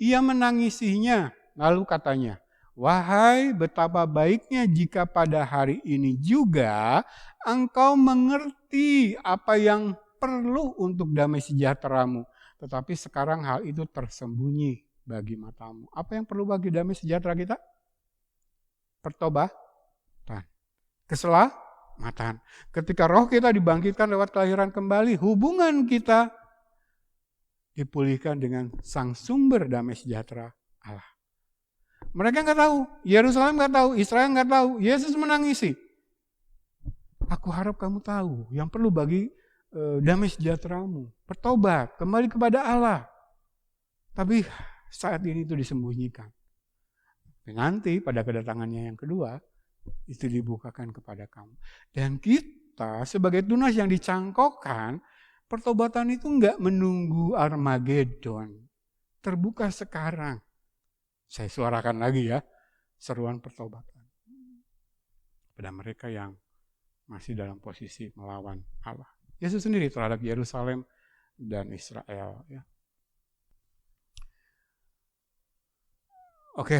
Ia menangisinya, lalu katanya, wahai betapa baiknya jika pada hari ini juga engkau mengerti apa yang perlu untuk damai sejahteramu. Tetapi sekarang hal itu tersembunyi bagi matamu. Apa yang perlu bagi damai sejahtera kita? Pertobatan. Keselamatan. Ketika roh kita dibangkitkan lewat kelahiran kembali, hubungan kita dipulihkan dengan sang sumber damai sejahtera Allah. Mereka nggak tahu, Yerusalem nggak tahu, Israel nggak tahu, Yesus menangisi. Aku harap kamu tahu, yang perlu bagi damai sejahteramu, bertobat, kembali kepada Allah. Tapi saat ini itu disembunyikan. Nanti pada kedatangannya yang kedua, itu dibukakan kepada kamu. Dan kita sebagai tunas yang dicangkokkan, pertobatan itu enggak menunggu Armageddon. Terbuka sekarang. Saya suarakan lagi ya, seruan pertobatan. Pada mereka yang masih dalam posisi melawan Allah. Yesus sendiri terhadap Yerusalem dan Israel. Ya. Oke,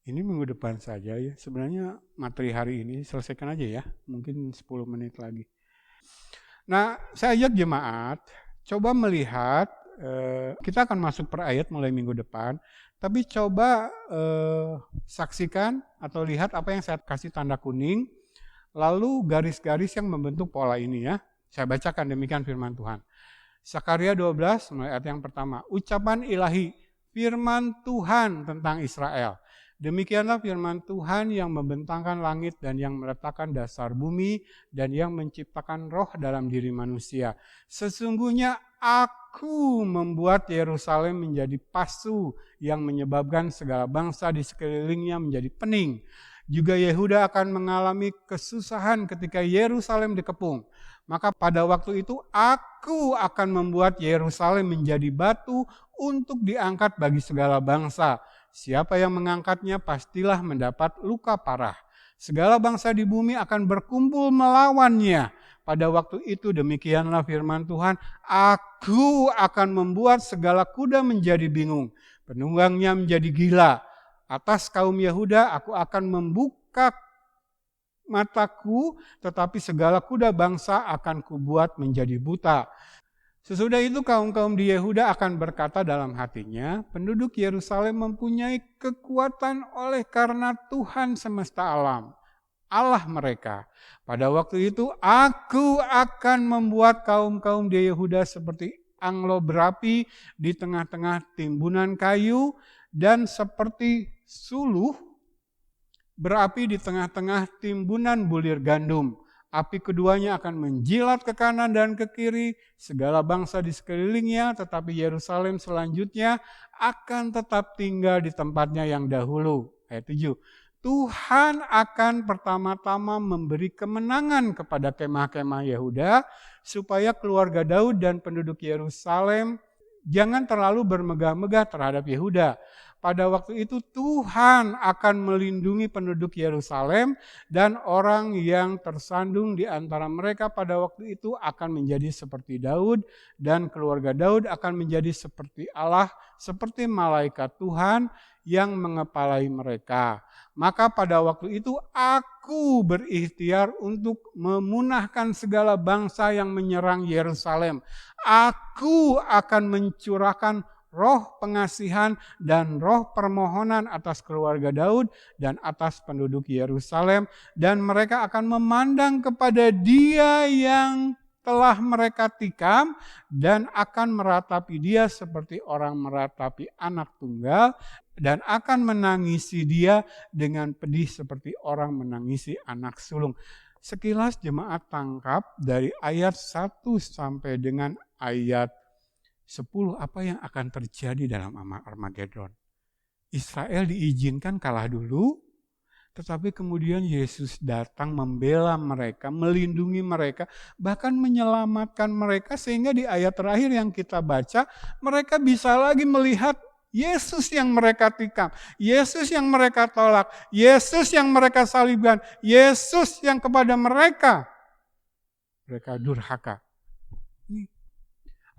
ini minggu depan saja ya. Sebenarnya materi hari ini selesaikan aja ya, mungkin 10 menit lagi. Nah, saya ajak jemaat, coba melihat, kita akan masuk per ayat mulai minggu depan, tapi coba saksikan atau lihat apa yang saya kasih tanda kuning, lalu garis-garis yang membentuk pola ini ya. Saya bacakan demikian firman Tuhan. Sakaria 12, mulai ayat yang pertama. Ucapan ilahi, firman Tuhan tentang Israel. Demikianlah firman Tuhan yang membentangkan langit dan yang meletakkan dasar bumi dan yang menciptakan roh dalam diri manusia. Sesungguhnya aku membuat Yerusalem menjadi pasu yang menyebabkan segala bangsa di sekelilingnya menjadi pening. Juga Yehuda akan mengalami kesusahan ketika Yerusalem dikepung. Maka pada waktu itu aku akan membuat Yerusalem menjadi batu untuk diangkat bagi segala bangsa. Siapa yang mengangkatnya pastilah mendapat luka parah. Segala bangsa di bumi akan berkumpul melawannya. Pada waktu itu demikianlah firman Tuhan, aku akan membuat segala kuda menjadi bingung, penunggangnya menjadi gila. Atas kaum Yehuda aku akan membuka mataku, tetapi segala kuda bangsa akan kubuat menjadi buta. Sesudah itu kaum-kaum di Yehuda akan berkata dalam hatinya, penduduk Yerusalem mempunyai kekuatan oleh karena Tuhan semesta alam, Allah mereka. Pada waktu itu aku akan membuat kaum-kaum di Yehuda seperti anglo berapi di tengah-tengah timbunan kayu dan seperti suluh berapi di tengah-tengah timbunan bulir gandum. Api keduanya akan menjilat ke kanan dan ke kiri segala bangsa di sekelilingnya, tetapi Yerusalem selanjutnya akan tetap tinggal di tempatnya yang dahulu. Ayat 7. Tuhan akan pertama-tama memberi kemenangan kepada kemah-kemah Yehuda, supaya keluarga Daud dan penduduk Yerusalem jangan terlalu bermegah-megah terhadap Yehuda. Pada waktu itu Tuhan akan melindungi penduduk Yerusalem dan orang yang tersandung di antara mereka pada waktu itu akan menjadi seperti Daud dan keluarga Daud akan menjadi seperti Allah, seperti malaikat Tuhan yang mengepalai mereka. Maka pada waktu itu aku berikhtiar untuk memunahkan segala bangsa yang menyerang Yerusalem. Aku akan mencurahkan roh pengasihan dan roh permohonan atas keluarga Daud dan atas penduduk Yerusalem, dan mereka akan memandang kepada Dia yang telah mereka tikam dan akan meratapi Dia seperti orang meratapi anak tunggal, dan akan menangisi Dia dengan pedih seperti orang menangisi anak sulung. Sekilas jemaat tangkap dari ayat 1 sampai dengan ayat 10 apa yang akan terjadi dalam Armageddon. Israel diizinkan kalah dulu, tetapi kemudian Yesus datang membela mereka, melindungi mereka, bahkan menyelamatkan mereka sehingga di ayat terakhir yang kita baca, mereka bisa lagi melihat Yesus yang mereka tikam, Yesus yang mereka tolak, Yesus yang mereka salibkan, Yesus yang kepada mereka durhaka.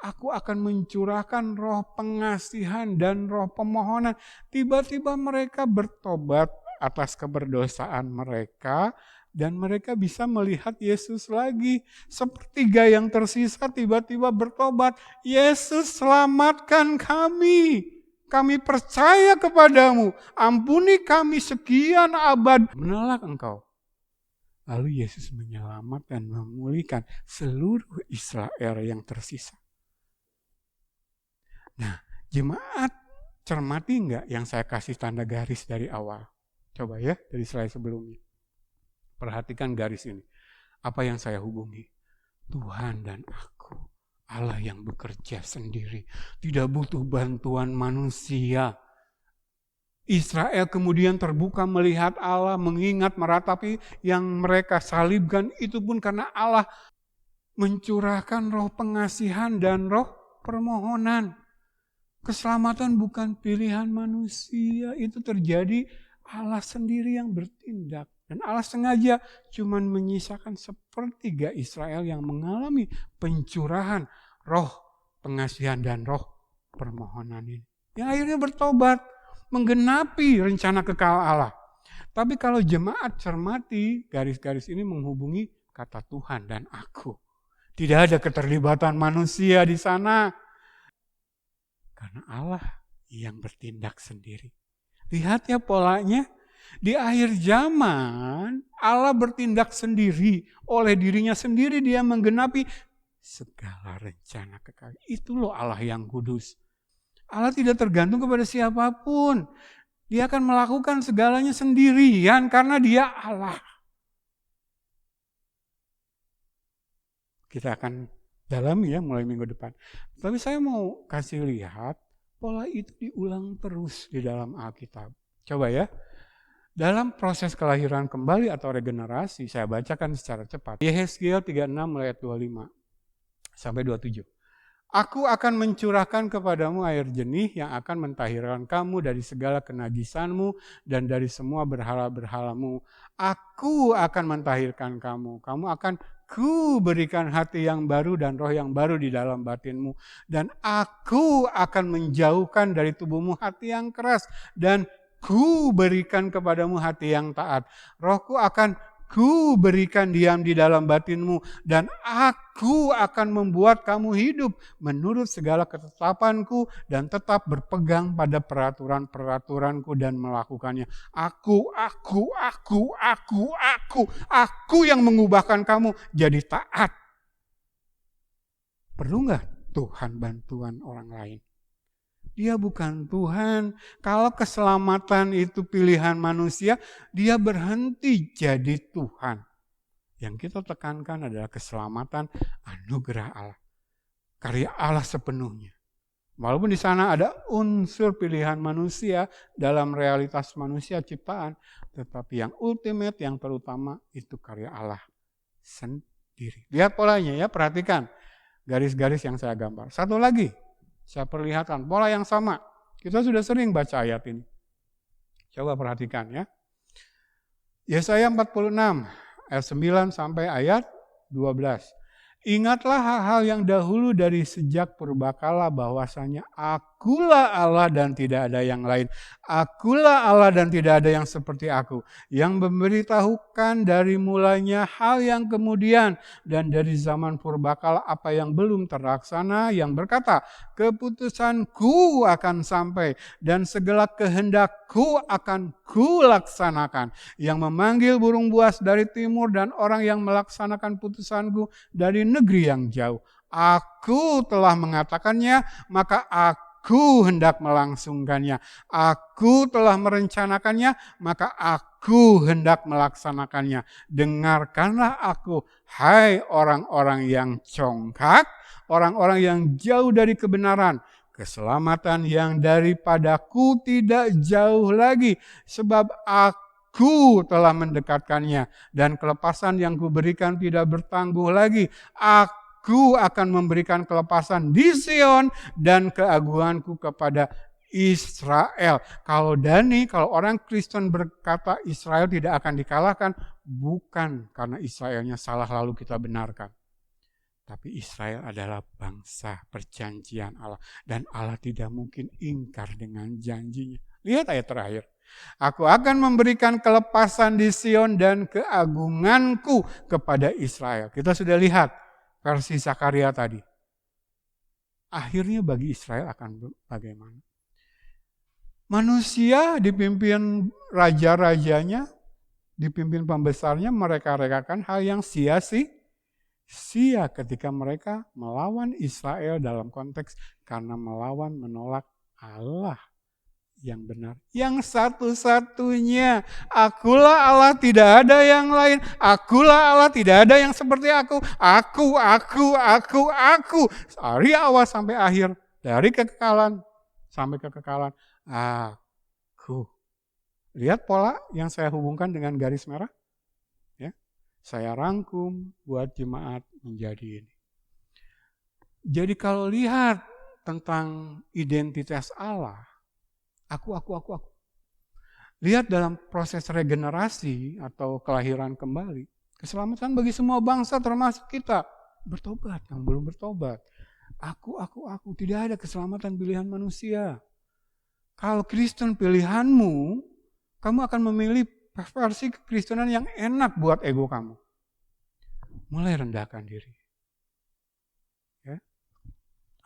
Aku akan mencurahkan roh pengasihan dan roh pemohonan. Tiba-tiba mereka bertobat atas keberdosaan mereka dan mereka bisa melihat Yesus lagi. Sepertiga yang tersisa tiba-tiba bertobat. Yesus, selamatkan kami. Kami percaya kepadamu. Ampuni kami sekian abad. Menolak engkau. Lalu Yesus menyelamatkan dan memulihkan seluruh Israel yang tersisa. Nah, jemaat cermati enggak yang saya kasih tanda garis dari awal? Coba ya, dari slide sebelumnya. Perhatikan garis ini. Apa yang saya hubungi? Tuhan dan aku. Allah yang bekerja sendiri. Tidak butuh bantuan manusia. Israel kemudian terbuka melihat Allah, mengingat, meratapi yang mereka salibkan. Itu pun karena Allah mencurahkan roh pengasihan dan roh permohonan. Keselamatan bukan pilihan manusia. Itu terjadi Allah sendiri yang bertindak. Dan Allah sengaja cuma menyisakan sepertiga Israel yang mengalami pencurahan roh pengasihan dan roh permohonan ini. Yang akhirnya bertobat, menggenapi rencana kekal Allah. Tapi kalau jemaat cermati, garis-garis ini menghubungi kata Tuhan dan aku. Tidak ada keterlibatan manusia di sana. Karena Allah yang bertindak sendiri. Lihat ya polanya. Di akhir zaman, Allah bertindak sendiri. Oleh dirinya sendiri dia menggenapi segala rencana kekal. Itu loh Allah yang kudus. Allah tidak tergantung kepada siapapun. Dia akan melakukan segalanya sendirian karena dia Allah. Kita akan dalami ya mulai minggu depan. Tapi saya mau kasih lihat pola itu diulang terus di dalam Alkitab. Coba ya. Dalam proses kelahiran kembali atau regenerasi, saya bacakan secara cepat. Yehezkiel 36 ayat 25 sampai 27. Aku akan mencurahkan kepadamu air jernih yang akan mentahirkan kamu dari segala kenajisanmu dan dari semua berhala-berhalamu. Aku akan mentahirkan kamu. Kamu akan ku berikan hati yang baru dan roh yang baru di dalam batinmu. Dan aku akan menjauhkan dari tubuhmu hati yang keras dan ku berikan kepadamu hati yang taat. Rohku akan ku berikan diam di dalam batinmu. Dan aku akan membuat kamu hidup menurut segala ketetapanku. Dan tetap berpegang pada peraturan-peraturanku dan melakukannya. Aku yang mengubahkan kamu jadi taat. Perlu nggak Tuhan bantuan orang lain? Dia bukan Tuhan. Kalau keselamatan itu pilihan manusia, dia berhenti jadi Tuhan. Yang kita tekankan adalah keselamatan anugerah Allah. Karya Allah sepenuhnya. Walaupun di sana ada unsur pilihan manusia dalam realitas manusia ciptaan, tetapi yang ultimate, yang terutama itu karya Allah sendiri. Lihat polanya ya, perhatikan garis-garis yang saya gambar. Satu lagi. Saya perlihatkan pola yang sama. Kita sudah sering baca ayat ini. Coba perhatikan ya. Yesaya 46 ayat 9 sampai ayat 12. Ingatlah hal-hal yang dahulu dari sejak purbakala bahwasanya akulah Allah dan tidak ada yang lain. Akulah Allah dan tidak ada yang seperti aku. Yang memberitahukan dari mulanya hal yang kemudian dan dari zaman purbakala apa yang belum terlaksana. Yang berkata keputusanku akan sampai dan segala kehendakku akan kulaksanakan. Yang memanggil burung buas dari timur dan orang yang melaksanakan putusanku dari negeri yang jauh. Aku telah mengatakannya, maka aku hendak melangsungkannya. Aku telah merencanakannya, maka aku hendak melaksanakannya. Dengarkanlah aku, hai orang-orang yang congkak, orang-orang yang jauh dari kebenaran. Keselamatan yang daripadaku tidak jauh lagi, sebab aku telah mendekatkannya dan kelepasan yang kuberikan tidak bertangguh lagi. Aku akan memberikan kelepasan di Sion dan keagunganku kepada Israel. Kalau orang Kristen berkata Israel tidak akan dikalahkan, bukan karena Israelnya salah lalu kita benarkan. Tapi Israel adalah bangsa perjanjian Allah. Dan Allah tidak mungkin ingkar dengan janjinya. Lihat ayat terakhir. Aku akan memberikan kelepasan di Sion dan keagunganku kepada Israel. Kita sudah lihat versi Zakaria tadi. Akhirnya bagi Israel akan bagaimana? Manusia dipimpin raja-rajanya, dipimpin pembesarnya, mereka rekakan hal yang sia ketika mereka melawan Israel dalam konteks karena menolak Allah yang benar, yang satu-satunya. Akulah Allah, tidak ada yang lain. Akulah Allah, tidak ada yang seperti aku. Aku. Dari awal sampai akhir, dari kekekalan sampai kekekalan. Aku. Lihat pola yang saya hubungkan dengan garis merah. Ya, saya rangkum buat jemaat menjadi ini. Jadi kalau lihat tentang identitas Allah, aku. Lihat dalam proses regenerasi atau kelahiran kembali, keselamatan bagi semua bangsa termasuk kita. Bertobat, yang belum bertobat. Aku. Tidak ada keselamatan pilihan manusia. Kalau Kristen pilihanmu, kamu akan memilih versi kekristenan yang enak buat ego kamu. Mulai rendahkan diri. Ya.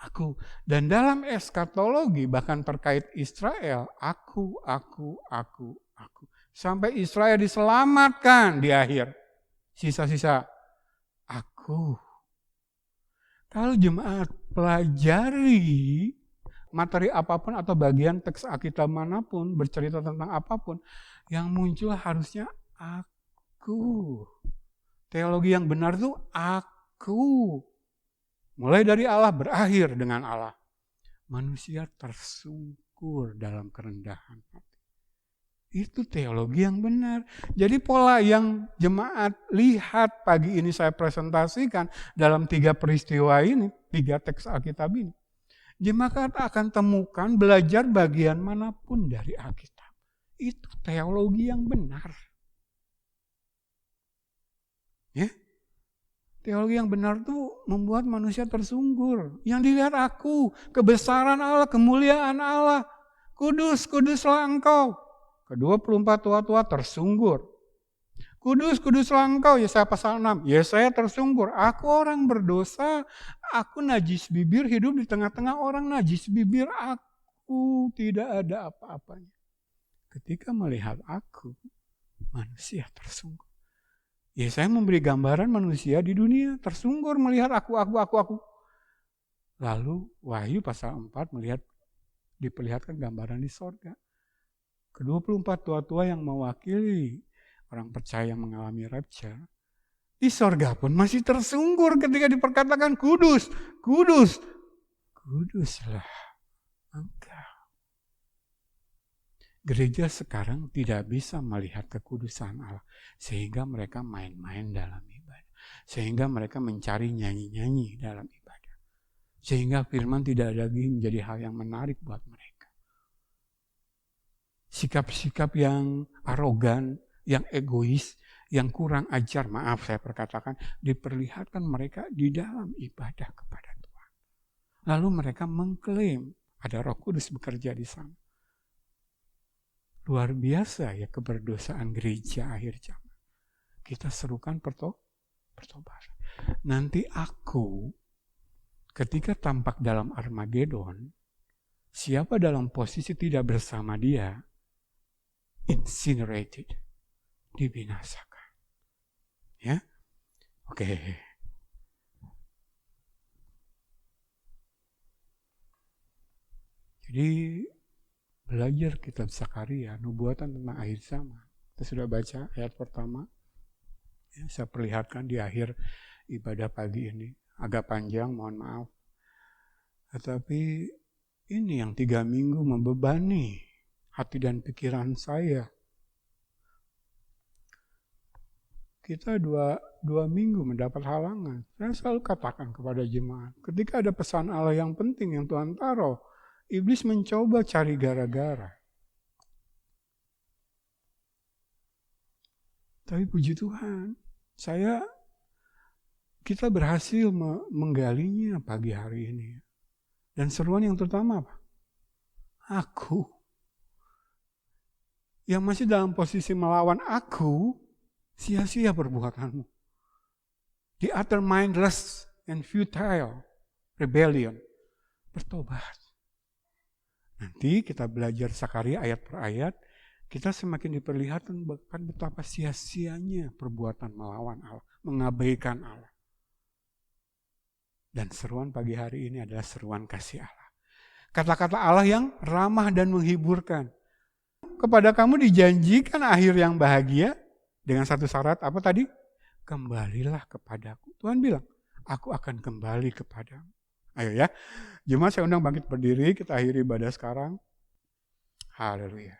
Aku. Dan dalam eskatologi bahkan terkait Israel, aku. Sampai Israel diselamatkan di akhir. Sisa-sisa aku. Kalau jemaat pelajari materi apapun atau bagian teks Alkitab manapun, bercerita tentang apapun, yang muncul harusnya aku. Teologi yang benar itu aku. Mulai dari Allah, berakhir dengan Allah. Manusia tersungkur dalam kerendahan hati. Itu teologi yang benar. Jadi pola yang jemaat lihat pagi ini saya presentasikan dalam 3 peristiwa ini, 3 teks Alkitab ini. Jemaat akan temukan belajar bagian manapun dari Alkitab. Itu teologi yang benar. Ya? Teologi yang benar itu membuat manusia tersungkur. Yang dilihat aku, kebesaran Allah, kemuliaan Allah. Kuduslah engkau. Ke-24 tua-tua tersungkur. Kuduslah engkau, Yesaya pasal 6. Yesaya tersungkur. Aku orang berdosa, aku najis bibir, hidup di tengah-tengah orang najis bibir. Aku tidak ada apa-apanya. Ketika melihat aku, manusia tersungkur. Yesaya memberi gambaran manusia di dunia tersungkur melihat aku. Lalu Wahyu pasal 4 diperlihatkan gambaran di sorga. Ke-24 tua-tua yang mewakili orang percaya yang mengalami rapture, di sorga pun masih tersungkur ketika diperkatakan kuduslah engkau. Gereja sekarang tidak bisa melihat kekudusan Allah, sehingga mereka main-main dalam ibadah. Sehingga mereka mencari nyanyi-nyanyi dalam ibadah. Sehingga firman tidak lagi menjadi hal yang menarik buat mereka. Sikap-sikap yang arogan, yang egois, yang kurang ajar, maaf saya perkatakan, diperlihatkan mereka di dalam ibadah kepada Tuhan. Lalu mereka mengklaim ada Roh Kudus bekerja di sana. Luar biasa ya keberdosaan gereja akhir zaman. Kita serukan pertobatan. Nanti aku ketika tampak dalam Armageddon, siapa dalam posisi tidak bersama dia, incinerated, dibinasakan. Ya, oke. Jadi belajar kitab Zakaria, nubuatan tentang akhir zaman. Kita sudah baca ayat pertama. Ya, saya perlihatkan di akhir ibadah pagi ini. Agak panjang, mohon maaf. Tetapi ini yang 3 minggu membebani hati dan pikiran saya. Kita dua minggu mendapat halangan. Saya selalu katakan kepada jemaat, ketika ada pesan Allah yang penting yang Tuhan taruh, iblis mencoba cari gara-gara. Tapi puji Tuhan, kita berhasil menggalinya pagi hari ini. Dan seruan yang terutama apa? Aku. Yang masih dalam posisi melawan aku, sia-sia perbuatanmu. The utter mindless and futile rebellion. Bertobat. Nanti kita belajar Zakaria ayat per ayat, kita semakin diperlihatkan bahkan betapa sia-sianya perbuatan melawan Allah, mengabaikan Allah. Dan seruan pagi hari ini adalah seruan kasih Allah. Kata-kata Allah yang ramah dan menghiburkan. Kepada kamu dijanjikan akhir yang bahagia dengan satu syarat, apa tadi? Kembalilah kepadaku. Tuhan bilang, aku akan kembali kepadamu. Ayo ya, jemaat saya undang bangkit berdiri, kita akhiri ibadah sekarang. Haleluya.